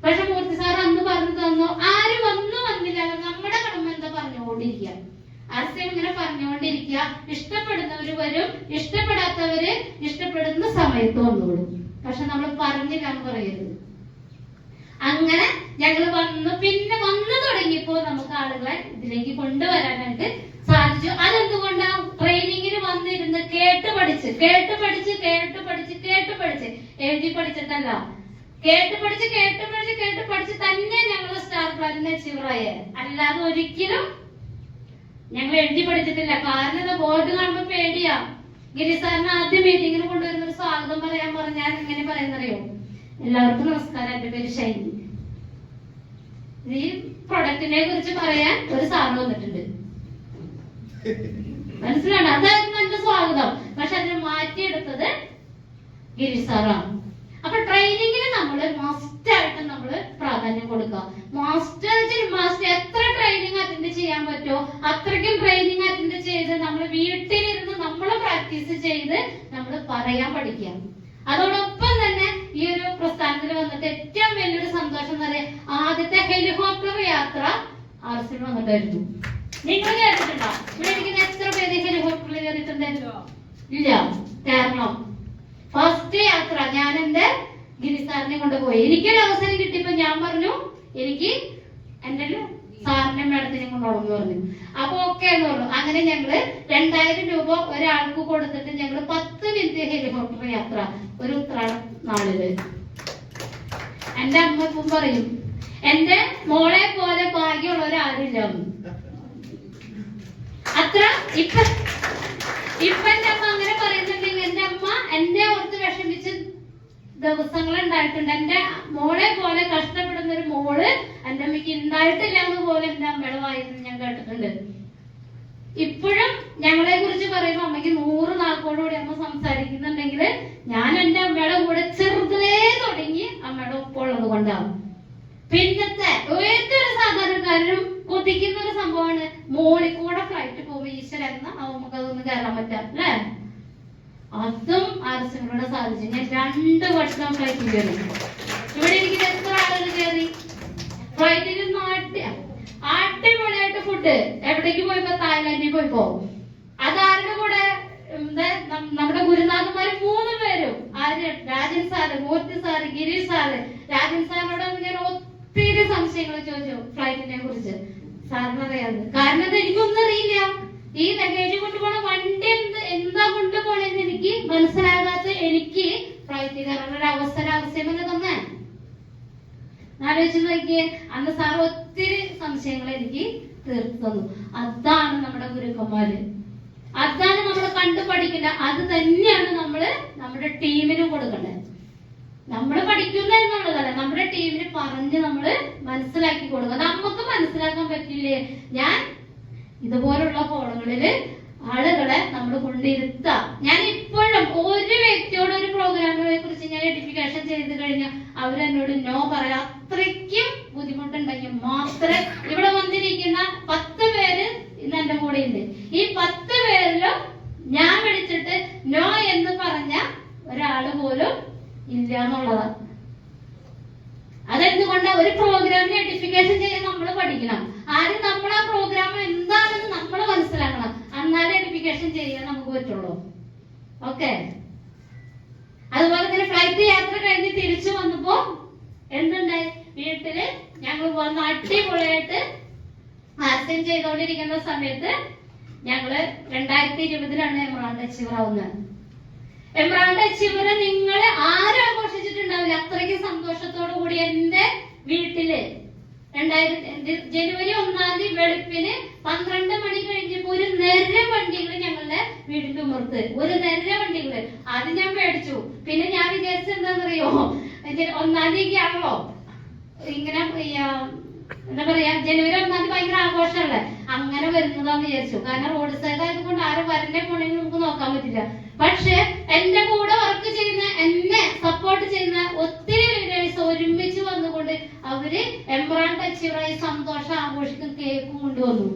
പക്ഷെ മൂർത്തി സാർ അന്ന് പറഞ്ഞു തന്നു, ആരും വന്നില്ല, നമ്മുടെ കടമ എന്താ പറഞ്ഞു ഓടിക്കുക. ആർസിഎം ഇങ്ങനെ പറഞ്ഞുകൊണ്ടിരിക്കുക. ഇഷ്ടപ്പെടുന്നവര് വരും, ഇഷ്ടപ്പെടാത്തവര് ഇഷ്ടപ്പെടുന്ന സമയത്ത് വന്നോളൂ. പക്ഷെ നമ്മൾ പറഞ്ഞില്ല പറയരുത്. അങ്ങനെ ഞങ്ങൾ വന്നു. പിന്നെ വന്നു തുടങ്ങിയപ്പോ നമുക്ക് ആളുകളെ ഇതിലേക്ക് കൊണ്ടുവരാനായിട്ട് സാധിച്ചു. അതെന്തുകൊണ്ടാ? ട്രെയിനിങ്ങിന് വന്നിരുന്ന് കേട്ട് പഠിച്ച് എഴുതി പഠിച്ചിട്ടല്ല, കേട്ട് പഠിച്ച് തന്നെ ഞങ്ങൾ സ്റ്റാർ പ്ലാനിന് അച്ചീവറായ. അല്ലാതെ ഒരിക്കലും ഞങ്ങൾ എഴുതി പഠിച്ചിട്ടില്ല. കാരണം ഇത് ബോർഡ് കാണുമ്പോ പേടിയാ. ഗിരി സാറിന് ആദ്യം മീറ്റിങ്ങിന് കൊണ്ടുവരുന്ന ഒരു സ്വാഗതം പറയാൻ പറഞ്ഞാൽ എങ്ങനെ പറയുന്നറിയോ? എല്ലാവർക്കും നമസ്കാരം, എന്റെ പേര് ഷൈനി. ഈ പ്രൊഡക്റ്റിനെ കുറിച്ച് പറയാൻ ഒരു സാറ് വന്നിട്ടുണ്ട്. മനസ്സിലാണ്? അതായിരുന്നു എന്റെ സ്വാഗതം. പക്ഷെ അതിനെ മാറ്റിയെടുത്തത് ഗിരി സാറാണ്. അപ്പൊ ട്രെയിനിങ്ങിന് നമ്മള് മസ്റ്റായിട്ട് നമ്മള് പ്രാധാന്യം കൊടുക്കുക. മാസ്റ്റർ എത്ര ട്രെയിനിങ് അറ്റൻഡ് ചെയ്യാൻ പറ്റുമോ അത്രയ്ക്കും ട്രെയിനിങ് അറ്റൻഡ് ചെയ്ത് നമ്മൾ വീട്ടിലിരുന്ന് നമ്മൾ പ്രാക്ടീസ് ചെയ്ത് നമ്മൾ പറയാൻ പഠിക്കുക. അതോടൊപ്പം തന്നെ ഈ ഒരു പ്രസ്ഥാനത്തിൽ വന്നിട്ട് ഏറ്റവും വലിയൊരു സന്തോഷം എന്ന് പറയാൻ ആദ്യത്തെ ഹെലികോപ്റ്റർ യാത്ര ആർസിൽ വന്നിട്ടായിരുന്നു. നിങ്ങൾ കേട്ടിട്ടുണ്ടോ? ഇവിടെ ഇരിക്കുന്ന എത്ര പേര് ഹെലികോപ്റ്ററിൽ കയറിയിട്ടുണ്ടല്ലോ? ഇല്ല. കാരണം ഫസ്റ്റ് യാത്ര ഞാൻ എന്റെ ഗിരി സാറിനെ കൊണ്ടുപോയി. എനിക്കൊരു അവസരം കിട്ടിയപ്പോ ഞാൻ പറഞ്ഞു എനിക്ക് എന്റെ സാറിനെ മേഡത്തിനെ കൊണ്ടുപോകണം പറഞ്ഞു. അപ്പൊ ഓക്കെ എന്ന് പറഞ്ഞു. അങ്ങനെ ഞങ്ങള് 2000 രൂപ ഒരാൾക്ക് കൊടുത്തിട്ട് ഞങ്ങള് 10 മിനിറ്റ് ഹെലികോപ്റ്റർ യാത്ര ഒരു ഉത്രാട നാളില്. എന്റെ അമ്മ ഇപ്പം പറയും എന്റെ മോളെ പോലെ ഭാഗ്യമുള്ളവരാരില്ല. അത്ര ഇപ്പൊ എന്റെ അമ്മ അങ്ങനെ പറയുന്നുണ്ടെങ്കിൽ എന്റെ അമ്മ എന്നെ ഓർത്ത് വിഷമിച്ച് ദിവസങ്ങൾ ഉണ്ടായിട്ടുണ്ട്. എന്റെ മോളെ പോലെ കഷ്ടപ്പെടുന്ന ഒരു മോള് എന്റെ അമ്മയ്ക്ക് ഉണ്ടായിട്ടില്ല എന്ന് പോലെ എന്റെ അമ്മയുടെ വായിന്ന് ഞാൻ കേട്ടിട്ടുണ്ട്. ഇപ്പോഴും ഞങ്ങളെ കുറിച്ച് പറയുമ്പോ അമ്മയ്ക്ക് 100 നാക്കോടുകൂടി അമ്മ സംസാരിക്കുന്നുണ്ടെങ്കിൽ ഞാൻ എന്റെ അമ്മയുടെ കൂടെ ചെറുതിലേ തുടങ്ങി അമ്മയുടെ ഒപ്പം ഉള്ളത് കൊണ്ടാവും. പിന്നത്തെ ഏതൊരു സാധാരണക്കാരനും കൊതിക്കുന്ന ഒരു സംഭവമാണ് മോളിൽ കൂടെ ഫ്ലൈറ്റ് പോകുമ്പോ ഈശ്വരൻ എന്ന നമുക്ക് അതൊന്ന് കയറാൻ പറ്റാം അല്ലേ? അതും ആർസികളോട് സാധിച്ചു. ഞാൻ 2 വർഷം ഫ്ലൈറ്റിൽ കയറി. ഇവിടെ എനിക്ക് എത്ര ആളുകൾ കയറി ഫ്ലൈറ്റിൽ അടിപൊളിയായിട്ട് ഫുഡ്. എവിടേക്ക് പോയപ്പോ തായ്ലാന്റിൽ പോയപ്പോ അതാരുടെ കൂടെ നമ്മുടെ ഗുരുനാഥന്മാര് 3 പേരും ആര് രാജൻ സാറ്, മൂർത്തി സാറ്, ഗിരി സാറ്. രാജൻ സാറിനോട് ഞാൻ ഒത്തിരി സംശയങ്ങൾ ചോദിച്ചു ഫ്ലൈറ്റിനെ കുറിച്ച്. സാറിന് അറിയാതെ. കാരണം അത് എനിക്കൊന്നും അറിയില്ല. ഈ ലഗേജ് കൊണ്ടുപോണ വണ്ടി എന്താ കൊണ്ടുപോണെന്ന് എനിക്ക് മനസ്സിലാകാത്ത എനിക്ക് ഫ്ലൈറ്റിൽ കയറാൻ ഒരു അവസരമല്ല തന്നെ. ആലോചിച്ച് നോക്കിയേ. അന്ന് സാർ ഒത്തിരി സംശയങ്ങൾ എനിക്ക് തീർത്തു തന്നു. അതാണ് നമ്മുടെ ഗുരുക്കന്മാര്. അതാണ് നമ്മൾ കണ്ടു പഠിക്കേണ്ട. അത് തന്നെയാണ് നമ്മള് നമ്മുടെ ടീമിന് കൊടുക്കേണ്ടത്. നമ്മള് പഠിക്കുന്ന എന്നുള്ളതല്ല, നമ്മുടെ ടീമിന് പറഞ്ഞ് നമ്മള് മനസ്സിലാക്കി കൊടുക്കുക. നമുക്ക് മനസ്സിലാക്കാൻ പറ്റില്ലേ? ഞാൻ ഇതുപോലുള്ള ഫോണുകളില് ആളുകളെ നമ്മൾ കൊണ്ടിരുത്താം. ഞാൻ ഇപ്പോഴും ഒരു വ്യക്തിയോട് ഒരു പ്രോഗ്രാമിനെ കുറിച്ച് ഞാൻ എഡിഫിക്കേഷൻ ചെയ്ത് കഴിഞ്ഞാൽ അവരെന്നോട് നോ പറയാം. അത്രയ്ക്കും ബുദ്ധിമുട്ടുണ്ടെങ്കിൽ മാത്രമേ. ഇവിടെ വന്നിരിക്കുന്ന 10 പേര് ഇന്ന് എന്റെ കൂടെ ഉണ്ട്. ഈ 10 പേരിലും ഞാൻ വിളിച്ചിട്ട് നോ എന്ന് പറഞ്ഞ ഒരാള് പോലും ഇല്ല എന്നുള്ളതാണ്. അതെന്തുകൊണ്ട്? ഒരു പ്രോഗ്രാമിന് എഡിഫിക്കേഷൻ ചെയ്യാൻ നമ്മൾ പഠിക്കണം. ആദ്യം നമ്മൾ ആ പ്രോഗ്രാം എന്താണെന്ന് നമ്മൾ മനസ്സിലാക്കണം. എന്നാലേ എഡിഫിക്കേഷൻ ചെയ്യാൻ നമുക്ക് പറ്റുള്ളൂ. ഓക്കെ. അതുപോലെ തന്നെ ഫ്ലൈറ്റ് യാത്ര കഴിഞ്ഞ് തിരിച്ചു വന്നപ്പോ എന്തുണ്ടായി? വീട്ടില് ഞങ്ങൾ വന്ന് അടിപൊളിയായിട്ട് ആർസിഎം ചെയ്തുകൊണ്ടിരിക്കുന്ന സമയത്ത് ഞങ്ങള് 2020 എമറാൾഡ് അച്ചീവർ ആവുന്നത്. എമറാൾഡ് അച്ചീവർ നിങ്ങൾ ആരും ആഘോഷിച്ചിട്ടുണ്ടാവില്ല. അത്രയ്ക്ക് സന്തോഷത്തോടു കൂടി എന്റെ വീട്ടില് ജനുവരി 1-ാം തീയതി വെളുപ്പിന് 12 മണി കഴിഞ്ഞപ്പോ ഒരു നിര വണ്ടികള് ഞങ്ങളുടെ വീടിന്റെ ഉമർത്ത് ഒരു നിര വണ്ടികള്. അത് ഞാൻ മേടിച്ചു. പിന്നെ ഞാൻ വിചാരിച്ചത് എന്താണെന്നറിയോ? 1-ാം തീയതി ആണല്ലോ ഇങ്ങനെ എന്താ പറയാ, ജനുവരി 1-ാം തീയതി ഭയങ്കര ആഘോഷമല്ലേ, അങ്ങനെ വരുന്നതാന്ന് വിചാരിച്ചു. കാരണം റോഡ് സൈഡ് ആയതുകൊണ്ട് ആരും വരണ്ടേ പോണെങ്കിൽ നമുക്ക് നോക്കാൻ പറ്റില്ല. പക്ഷെ എന്റെ കൂടെ വർക്ക് ചെയ്യുന്ന, എന്നെ സപ്പോർട്ട് ചെയ്യുന്ന ഒത്തിരി ലീഡേഴ്സ് ഒരുമിച്ച് വന്നുകൊണ്ട് അവര് എമറാൾഡ് അച്ചീവറായി സന്തോഷം ആഘോഷിക്കും കേക്കും കൊണ്ടുവന്നു.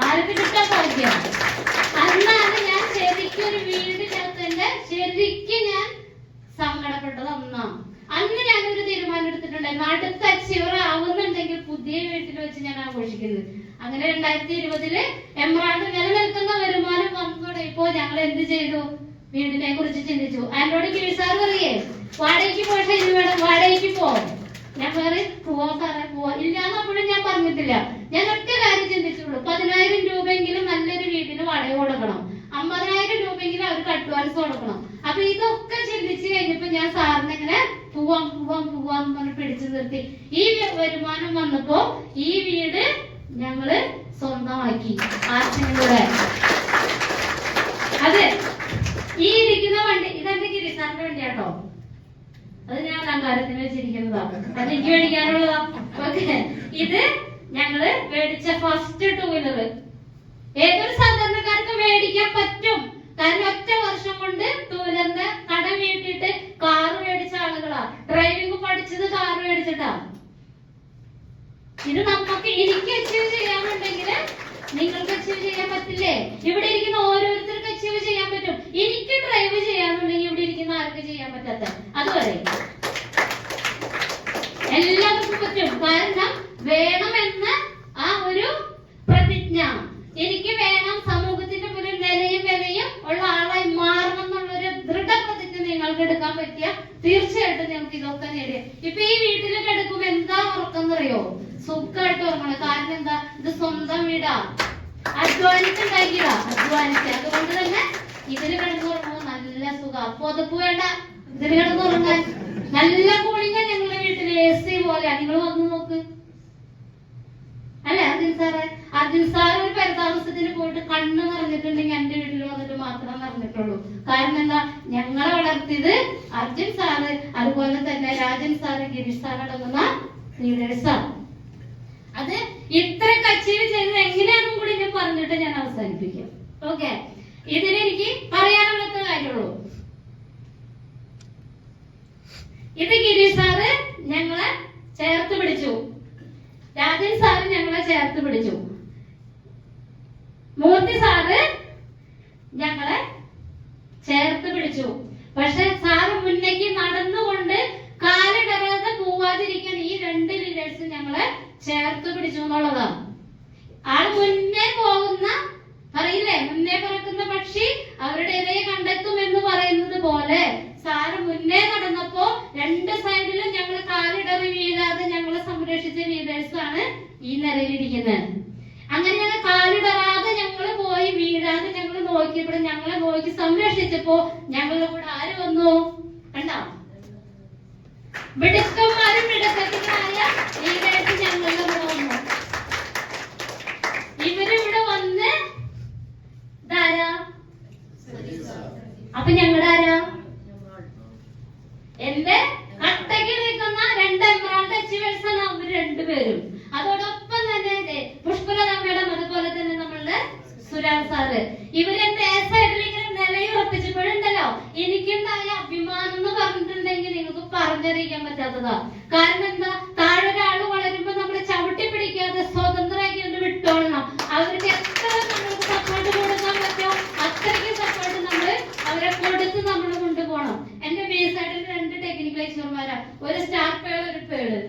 ആർക്ക് കിട്ടാൻ സാധിക്കാം. അന്നാണ് ഞാൻ ശരിക്കും ഒരു വീടിനകത്തിന്റെ ശരിക്കും ഞാൻ സങ്കടപ്പെട്ടത്. അന്ന് ഞാനൊരു തീരുമാനം എടുത്തിട്ടുണ്ടായിരുന്നു, അടുത്ത അച്ചീവർ ആവുന്നുണ്ടെങ്കിൽ പുതിയ വീട്ടിൽ വെച്ച് ഞാൻ ആഘോഷിക്കുന്നത്. അങ്ങനെ 2020 എംറാൾഡ് നിലനിൽക്കുന്ന വരുമാനം വന്നതോടെ ഇപ്പോ ഞങ്ങൾ എന്ത് ചെയ്തു? വീടിനെ കുറിച്ച് ചിന്തിച്ചു. എന്നോട് കിഴിസാർ പറയേ വാടകയ്ക്ക് പോയിട്ട് ഇനി വേണം, വാടകയ്ക്ക് പോകും. ഞാൻ പറയും പോവാ സാറേ പോവാ, ഇല്ലാന്ന് അപ്പോഴും ഞാൻ പറഞ്ഞിട്ടില്ല. ഞാൻ ഒറ്റ കാര്യം ചിന്തിച്ചുള്ളൂ, 10,000 രൂപയെങ്കിലും നല്ലൊരു വീട്ടിന് വാടക കൊടുക്കണം, 50,000 രൂപയെങ്കിലും അവർക്ക് അഡ്വാൻസ് കൊടുക്കണം. അപ്പൊ ഇതൊക്കെ ചിന്തിച്ചു കഴിഞ്ഞപ്പോ ഞാൻ സാറിനെ ഇങ്ങനെ പോവാന്ന് പറഞ്ഞ് പിടിച്ചു നിർത്തി. ഈ വരുമാനം വന്നപ്പോ ഈ വീട് ഞങ്ങള് സ്വന്തമാക്കി. ആർച്ചനിലൂടെ അതെ, ഈ ഇരിക്കുന്ന വണ്ടി ഇതെന്റെ ഗിരിസാറിന്റെ വണ്ടിയാട്ടോ. അത് ഞാൻ അലങ്കാരത്തിന് വെച്ചിരിക്കുന്നതാണ്, അതെനിക്ക് മേടിക്കാനുള്ളതാ. ഓക്കെ, ഇത് ഞങ്ങള് മേടിച്ച ഫസ്റ്റ് 2 വീലർ. ഏതൊരു സാധാരണക്കാർക്ക് മേടിക്കാൻ പറ്റും, കാരണം ഒറ്റ വർഷം കൊണ്ട് 2 വീലറിന്റെ കട വീട്ടിട്ട് കാറ് മേടിച്ച ആളുകളാ. ഡ്രൈവിംഗ് പഠിച്ചത് കാറ് മേടിച്ചിട്ടാ. ഇത് നമുക്ക് എനിക്ക് അച്ചീവ് ചെയ്യാനുണ്ടെങ്കിൽ നിങ്ങൾക്ക് അച്ചീവ് ചെയ്യാൻ പറ്റില്ലേ? ഇവിടെ ഇരിക്കുന്ന ഓരോരുത്തർക്ക് അച്ചീവ് ചെയ്യാൻ പറ്റും. എനിക്ക് ഡ്രൈവ് ചെയ്യാന്നുണ്ടെങ്കിൽ ഇവിടെ ഇരിക്കുന്ന ആർക്ക് ചെയ്യാൻ പറ്റാത്ത അതുവരെ എല്ലാവർക്കും പറ്റും. കാരണം വേണമെന്ന ആ ഒരു പ്രതിജ്ഞ എനിക്ക് വേണം. സമൂഹത്തിന്റെ മുന്നിൽ നിലയും ഉള്ള ആളായി മാറണം എന്നുള്ളൊരു ദൃഢപ്രതിജ്ഞ നിങ്ങൾക്ക് എടുക്കാൻ പറ്റിയ തീർച്ചയായിട്ടും നിങ്ങൾക്ക് ഇതൊക്കെ നേടിയ. ഇപ്പൊ ഈ വീട്ടിൽ കിടക്കുമ്പോ എന്താ ഉറക്കെന്നറിയോ? സുഖമായിട്ട് ഉറങ്ങണം. കാരണം എന്താ? ഇത് സ്വന്തം വീടാ, അധ്വാനിച്ചുണ്ടാക്കിയതാ, അധ്വാനിച്ച്. അതുകൊണ്ട് തന്നെ ഇതിൽ കിടന്നുറങ്ങുമ്പോ നല്ല സുഖം. പുതപ്പ് വേണ്ട, ഇതിൽ കിടന്നുറങ്ങാൻ നല്ല കൂളിംഗ്. ഞങ്ങളുടെ വീട്ടില് AC പോലെയാ. നിങ്ങൾ വന്ന് നോക്ക് അല്ലെ അർജുൻ സാറ് ഒരു പരിതാമസത്തിന് പോയിട്ട് കണ്ണ് നിറഞ്ഞിട്ടുണ്ടെങ്കിൽ എന്റെ വീട്ടിൽ വന്നിട്ട് മാത്രം നിറഞ്ഞിട്ടുള്ളൂ. കാരണം എന്താ? ഞങ്ങളെ വളർത്തിയത് അർജുൻ സാറ്, അതുപോലെ തന്നെ രാജൻ സാറ്, ഗിരീഷ് സാർ അടങ്ങുന്ന ലീഡേഴ്സാണ്. അത് ഇത്രയൊക്കെ അച്ചീവ് ചെയ്തത് എങ്ങനെയാണെന്നും കൂടി ഞാൻ പറഞ്ഞിട്ട് ഞാൻ അവസാനിപ്പിക്കും. ഓക്കെ, ഇതിനെനിക്ക് പറയാനുള്ള കാര്യമുള്ളൂ. ഇത് ഗിരീഷ് സാറ് ഞങ്ങളെ ചേർത്ത് പിടിച്ചു, രാജൻ സാറ് ഞങ്ങളെ ചേർത്ത് പിടിച്ചു, മൂർത്തി സാറ് ഞങ്ങളെ ചേർത്ത് പിടിച്ചു. പക്ഷെ സാറ് മുന്നേക്ക് നടന്നുകൊണ്ട് കാലിടറാതെ പോവാതിരിക്കാൻ ഈ 2 ലീഡേഴ്സ് ഞങ്ങളെ ചേർത്ത് പിടിച്ചു എന്നുള്ളതാണ്. ആള് മുന്നേ പോകുന്ന പറയില്ലേ, മുന്നേ പറക്കുന്ന പക്ഷി അവരുടെ ഇരയെ കണ്ടെത്തും എന്ന് പറയുന്നത് പോലെ സാറ് മുന്നേ നടന്നപ്പോ 2 സൈഡിലും ഞങ്ങൾ കാലിടറി വീഴാതെ ഞങ്ങളെ സംരക്ഷിച്ച ലീഡേഴ്സ് ആണ് ഈ നിലയിലിരിക്കുന്നത്. അങ്ങനെ ഞങ്ങൾ കാലിടറാതെ ഞങ്ങൾ പോയി വീഴാതെ ഞങ്ങൾ നോക്കിയപ്പോൾ ഞങ്ങളെ നോക്കി സംരക്ഷിച്ചപ്പോ ഞങ്ങളുടെ കൂടെ ആര് വന്നു? കണ്ടോ? മിടുക്കന്മാരും മിടുക്കത്തിനായ ലീഡേഴ്സ് ഞങ്ങളുടെ കൂടെ വന്നു. ഇവരിവിടെ വന്ന് ഇതാരാ? അപ്പൊ ഞങ്ങളുടെ ആരാ? എന്റെ കട്ടയ്ക്ക് നിൽക്കുന്ന 2 എംറാൾഡ് അച്ചീവേഴ്സ് ആണ് അവർ 2 പേരും. അതോടൊപ്പം തന്നെ പുഷ്പലത മേഡം, അതുപോലെ തന്നെ നമ്മളുടെ സുരാജ് സാറ്. ഇവരെന്റെ സൈഡിൽ ഇങ്ങനെ നിലയുറപ്പിച്ചപ്പോഴുണ്ടല്ലോ എനിക്കുണ്ടായ അഭിമാനം എന്ന് പറഞ്ഞിട്ടുണ്ടെങ്കിൽ നിങ്ങൾക്ക് പറഞ്ഞറിയിക്കാൻ പറ്റാത്തതാ. കാരണം എന്താ? താഴെ ഒരാള് വളരുമ്പോ നമ്മൾ ചവിട്ടി പിടിക്കാതെ സ്വതന്ത്രമാക്കി വിട്ടോളണം. അവർക്ക് എത്ര നമ്മൾക്ക് സപ്പോർട്ട് കൊടുക്കാൻ പറ്റുമോ അത്രയ്ക്ക് സപ്പോർട്ട് നമ്മൾ അവരെ കൊടുത്ത് നമ്മൾ കൊണ്ടുപോകണം. എന്റെ ബേസായിട്ട് 2 ടെക്നിക്കൽ എക്സ്പെർമാരാ, ഒരു സ്റ്റാർ പേള്, ഒരു പേള്.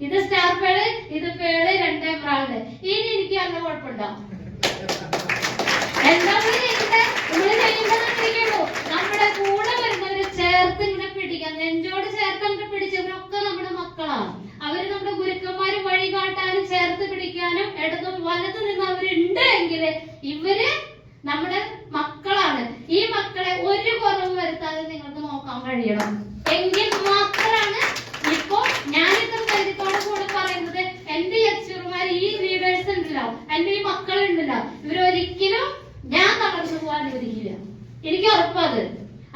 ഇത് സ്റ്റാർ പേള്, ഇത് പേള്, 2 എംറാൾഡ്. ഇനി എനിക്ക് നല്ല കുഴപ്പമുണ്ടോ? എന്താ ചെയ്യുമ്പോഴോ നമ്മുടെ കൂടെ വരുന്നവരെ ചേർത്ത് ഇങ്ങനെ പിടിക്കാൻ, നെഞ്ചോട് ചേർത്ത് അങ്ങനെ പിടിച്ചവരൊക്കെ നമ്മുടെ മക്കളാണ്. അവര് നമ്മുടെ ഗുരുക്കന്മാരും വഴികാട്ടാനും ചേർത്ത് പിടിക്കാനും ഇടതും വലതും നിന്ന് അവരുണ്ട് എങ്കിൽ ഇവര് നമ്മുടെ മക്കളാണ്. ഈ മക്കളെ ഒരു കുറവ് വരുത്താതെ നിങ്ങൾക്ക് നോക്കാൻ കഴിയണം. എങ്കിൽ മാത്രമാണ് ഇപ്പോ ഞാനിത്ര ധൈര്യത്തോടെ കൂടെ പറയുന്നത്. എന്റെ യക്ഷുമാർ, ഈ ലീഡേഴ്സ് ഉണ്ടല്ലോ, എന്റെ ഈ മക്കളുണ്ടല്ലോ, ഇവരൊരിക്കലും ഞാൻ തളർന്നു പോകാൻ അനുവദിക്കില്ല. എനിക്ക് ഉറപ്പത്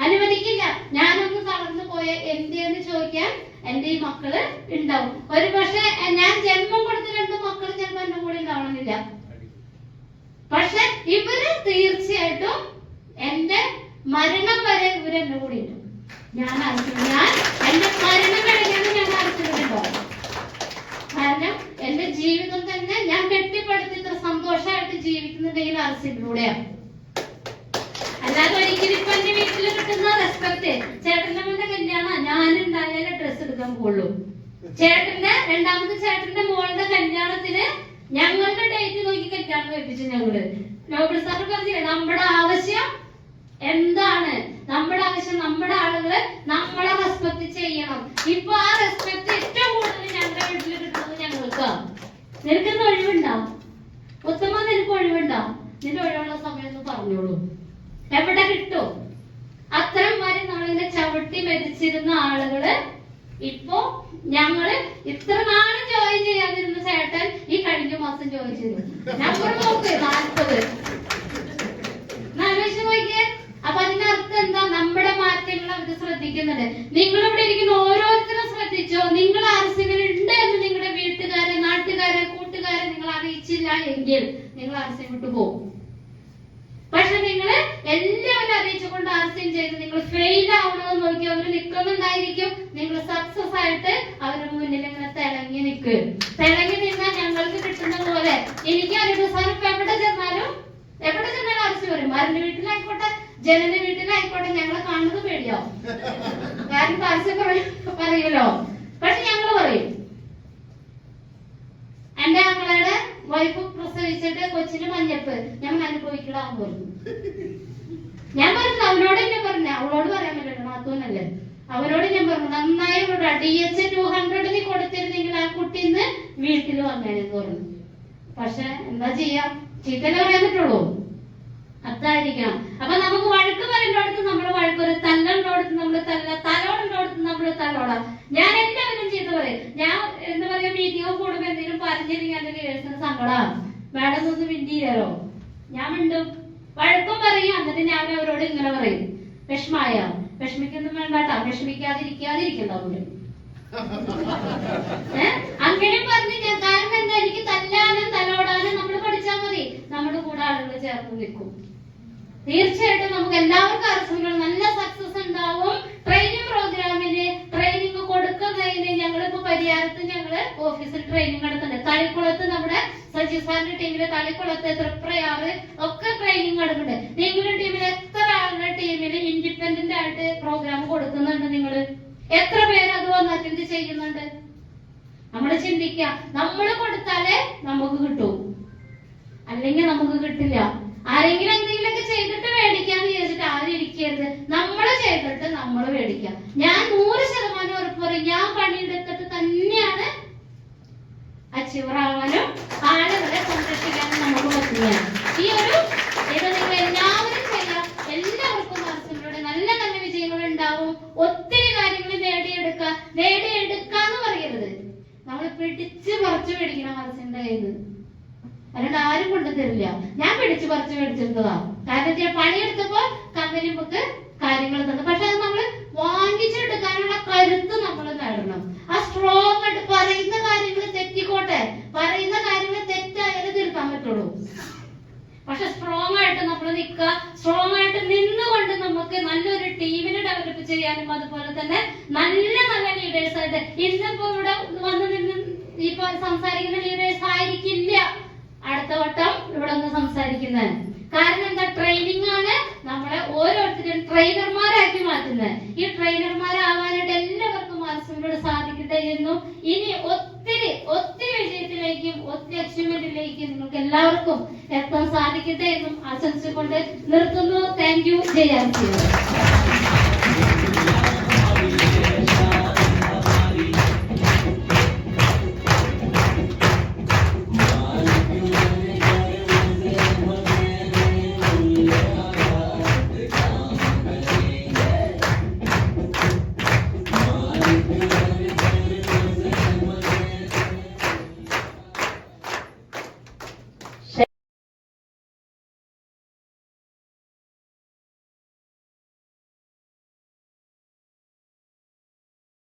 അനുവദിക്കില്ല. ഞാനൊന്ന് തളർന്നു പോയ എന്തെന്ന് ചോദിക്കാൻ എന്റെ ഈ മക്കള് ഉണ്ടാവും. ഒരു പക്ഷെ ഞാൻ ജന്മം കൊടുത്ത 2 മക്കൾ ചിലപ്പോ എന്റെ കൂടെ ഉണ്ടാവണമെന്നില്ല. പക്ഷെ ഇവര് തീർച്ചയായിട്ടും എന്റെ മരണം വരെ ഇവര് എന്റെ കൂടെ ഉണ്ട്. ഞാൻ എന്റെ മരണം കഴിഞ്ഞാണ് ഞാൻ അറിയിച്ചിട്ടുണ്ടോ? കാരണം എന്റെ ജീവിതം തന്നെ ഞാൻ കെട്ടിപ്പടുത്തി ഇത്ര സന്തോഷമായിട്ട് ജീവിക്കുന്നുണ്ടെങ്കിൽ അർസിലൂടെയാണ്. അല്ലാതെ ഒരിക്കലും ഇപ്പൊ എന്റെ വീട്ടിൽ കിട്ടുന്ന റെസ്പെക്ട്, ചേട്ടന്റെ മോന്റെ കല്യാണം ഞാനുണ്ടായാലേ ഡ്രസ് എടുക്കാൻ പോകുള്ളൂ. ചേട്ടന്റെ 2ാമത്തെ ചേട്ടന്റെ മോളുടെ കല്യാണത്തിന് ഞങ്ങളുടെ ഡേറ്റ് നോക്കി കല്യാണം കഴിപ്പിച്ചു ഞങ്ങള്. നോബിൾ സാർ പറഞ്ഞില്ലേ നമ്മുടെ ആവശ്യം എന്താണ്, നമ്മുടെ ആവശ്യം നമ്മുടെ ആളുകള് നമ്മളെ റെസ്പെക്ട് ചെയ്യണം. ഇപ്പൊ ആ റെസ്പെക്ട് ഏറ്റവും കൂടുതൽ ഞങ്ങളുടെ വീട്ടിൽ കിട്ടുന്നത് ഞങ്ങൾക്ക്. നിനക്കൊന്ന് ഒഴിവുണ്ടോ ഉത്തമ? നിനക്ക് ഒഴിവുണ്ടോ? നിന്റെ ഒഴിവുള്ള സമയം പറഞ്ഞോളൂ. എവിടെ കിട്ടും? അത്തരം വരെ നമ്മളിങ്ങനെ ചവിട്ടി മെതിച്ചിരുന്ന ആളുകള് ഇപ്പൊ ഞങ്ങള് ഇത്ര നാളും ജോയിൻ ചെയ്യാതിരുന്ന ചേട്ടൻ ഈ കഴിഞ്ഞ മാസം ജോയിൻ ചെയ്തു. നമ്പർ നോക്ക് 40. ആലോചിച്ച് നോക്കിയേ. അപ്പൊ അതിന്റെ അർത്ഥം എന്താ? നമ്മുടെ മാറ്റങ്ങൾ അവര് ശ്രദ്ധിക്കുന്നുണ്ട്. നിങ്ങളിവിടെ ഇരിക്കുന്ന ഓരോരുത്തരും ശ്രദ്ധിച്ചോ, നിങ്ങൾ ആർസികൾ ഉണ്ട് എന്ന് നിങ്ങളുടെ വീട്ടുകാരെ, നാട്ടുകാരെ, കൂട്ടുകാരെ നിങ്ങൾ അറിയിച്ചില്ല എങ്കിൽ നിങ്ങൾ ആർസിയും വിട്ടു പോകും. പക്ഷെ നിങ്ങള് എല്ലാവരും അറിയിച്ചുകൊണ്ട് ആർസിയും ചെയ്ത് നിങ്ങൾ ഫെയിൽ ആവണമെന്ന് നോക്കി അവര് നിൽക്കുന്നുണ്ടായിരിക്കും. നിങ്ങൾ സക്സസ് ആയിട്ട് അവരുടെ മുന്നിൽ ഇങ്ങനെ തിളങ്ങി നിൽക്കുക. തിളങ്ങി നിന്നാൽ ഞങ്ങൾക്ക് കിട്ടുന്ന പോലെ എനിക്ക് അറിയുന്ന സാർ ഇപ്പൊ എവിടെ ചെന്നാലും ആർസി വരും. ആരുടെ വീട്ടിലായിക്കോട്ടെ, ജനന്റെ വീട്ടിലായിക്കോട്ടെ, ഞങ്ങളെ കാണുന്നത് പേടിയാവും. കാരണം ആർസി പറയൂലോ. പക്ഷെ ഞങ്ങള് പറയും. എന്റെ ആങ്ങളയുടെ വൈഫ് പ്രസവിച്ചിട്ട് കൊച്ചിന് മഞ്ഞപ്പ് ഞാൻ അനുഭവിക്കടാൻ പറഞ്ഞു. ഞാൻ പറഞ്ഞു അവനോട് ഞാൻ പറഞ്ഞു, അവളോട് പറയാൻ പറ്റില്ല, നാത്തൂനല്ലേ, അവനോട് ഞാൻ പറഞ്ഞു നന്നായി DH 200 കൊടുത്തിരുന്നെങ്കിൽ ആ കുട്ടി ഇന്ന് വീട്ടിൽ വന്നേനെന്ന് പറഞ്ഞു. പക്ഷെ എന്താ ചെയ്യാ, ചീത്തല്ലേ പറയാൻ പറ്റുള്ളൂ. അതായിരിക്കണം. അപ്പൊ നമുക്ക് വഴക്ക് പറയുന്നോടത്ത് നമ്മള് വഴക്കൊരു, തല്ലുള്ളോടത്ത് നമ്മള് തലോടുള്ളോടത്ത് നമ്മള് തലോടാം. ഞാൻ എല്ലാവരും ചീത്ത പറയും. ഞാൻ എന്താ പറയാ, മീറ്റിംഗ് കൂടുമ്പോ എന്തെങ്കിലും പറഞ്ഞില്ലെങ്കിൽ എന്റെ ലീഡേഴ്സിന് സങ്കടമാണ്. മാഡം ഒന്നും മിണ്ടിയില്ലല്ലോ, ഞാൻ മിണ്ടും, വഴക്കും പറയും. എന്നിട്ട് ഞാൻ അവരോട് ഇങ്ങനെ പറയും, വിഷമിക്കൊന്നും വേണ്ടാട്ടാ, വിഷമിക്കാതിരിക്കാതിരിക്കണ്ടാവൂല. അങ്ങനെയും പറഞ്ഞു ഞാൻ. കാരണം എന്താ, എനിക്ക് തല്ലാനും തലോടാനും നമ്മൾ പഠിച്ചാൽ മതി. നമ്മുടെ കൂടെ ആളുകൾ ചേർന്ന് നിൽക്കും. തീർച്ചയായിട്ടും നമുക്ക് എല്ലാവർക്കും ആർസികൾ നല്ല സക്സസ് ഉണ്ടാവും. ട്രെയിനിങ് പ്രോഗ്രാമിന് ട്രെയിനിങ് കൊടുക്കുന്നതിന് ഞങ്ങളിപ്പോ പരിഹാരത്ത് ഞങ്ങള് ഓഫീസിൽ ട്രെയിനിങ് നടത്തുന്നുണ്ട്. തളിക്കുളത്ത് നമ്മുടെ സജി സാറിന്റെ ടീമില്, തളിക്കുളത്ത് തൃപ്രയാറ് ഒക്കെ ട്രെയിനിങ് നടക്കുന്നുണ്ട്. നിങ്ങളുടെ ടീമിൽ എത്ര ആളുടെ ടീമിൽ ഇൻഡിപെൻഡന്റ് ആയിട്ട് പ്രോഗ്രാം കൊടുക്കുന്നുണ്ട്? നിങ്ങള് എത്ര പേര് അത് വന്ന് അറ്റൻഡ് ചെയ്യുന്നുണ്ട്? നമ്മള് ചിന്തിക്കുക, നമ്മള് കൊടുത്താലേ നമുക്ക് കിട്ടൂ, അല്ലെങ്കിൽ നമുക്ക് കിട്ടില്ല. ആരെങ്കിലും എന്തെങ്കിലുമൊക്കെ ചെയ്തിട്ട് മേടിക്കാന്ന് വിചാരിച്ചിട്ട് ആരും ഇരിക്കരുത്. നമ്മള് ചെയ്തിട്ട് നമ്മള് മേടിക്കാം. ഞാൻ 100% ഉറപ്പ് പറയും, ഞാൻ പണിയെടുത്തിട്ട് തന്നെയാണ് അച്ചീവർ ആവാനും ആളുകളെ സംരക്ഷിക്കാനും നമുക്ക് പറ്റുന്നതാണ്. ഈ ഒരു ഇത് നിങ്ങൾ എല്ലാവരും ചെയ്യാം. എല്ലാവർക്കും ആർസിലൂടെ നല്ല നല്ല വിജയങ്ങൾ ഉണ്ടാവും. ഒത്തിരി കാര്യങ്ങൾ നേടിയെടുക്കാന്ന് പറയരുത്, നമ്മൾ പിടിച്ച് പറിച്ചു മേടിക്കണം ആർസിന്റെ കയ്യിൽ നിന്ന്. അല്ലാണ്ട് ആരും കൊണ്ടു തരില്ല. ഞാൻ പിടിച്ചു പറിച്ചു മേടിച്ചെടുത്തതാ. കാരണം ഞാൻ പണിയെടുത്തപ്പോ കമ്പനി നമുക്ക് കാര്യങ്ങൾ തന്നു. പക്ഷെ അത് നമ്മള് വാങ്ങിച്ചെടുക്കാനുള്ള കരുത്ത് നമ്മൾ നേടണം. ആ സ്ട്രോങ് ആയിട്ട് പറയുന്ന കാര്യങ്ങൾ തെറ്റിക്കോട്ടെ, പറയുന്ന കാര്യങ്ങൾ തെറ്റായാലും തിരുത്താൻ പറ്റുള്ളൂ. പക്ഷെ സ്ട്രോങ് ആയിട്ട് നമ്മൾ നിൽക്കുക. സ്ട്രോങ് ആയിട്ട് നിന്നുകൊണ്ട് നമുക്ക് നല്ലൊരു ടീമിനെ ഡെവലപ്പ് ചെയ്യാനും അതുപോലെ തന്നെ നല്ല നല്ല ലീഡേഴ്സ് ആയിട്ട്, ഇന്നിപ്പോ ഇവിടെ വന്ന് നിന്ന് ഇപ്പൊ സംസാരിക്കുന്ന ലീഡേഴ്സ് ആയിരിക്കില്ല അടുത്ത വട്ടം ഇവിടെ ഒന്ന് സംസാരിക്കുന്നത്. കാരണം എന്താ, ട്രെയിനിങ് ആണ് നമ്മളെ ഓരോരുത്തരും ട്രെയിനർമാരാക്കി മാറ്റുന്നത്. ഈ ട്രെയിനർമാരാവാനായിട്ട് എല്ലാവർക്കും ആർസിലൂടെ സാധിക്കട്ടെ എന്നും ഇനി ഒത്തിരി വിജയത്തിലേക്കും ഒത്തിരി അച്ചീവ്മെന്റിലേക്കും നിങ്ങൾക്ക് എല്ലാവർക്കും എത്താൻ സാധിക്കട്ടെ എന്നും ആശംസിച്ചുകൊണ്ട് നിർത്തുന്നു. Thank you. ജയ ആർസി.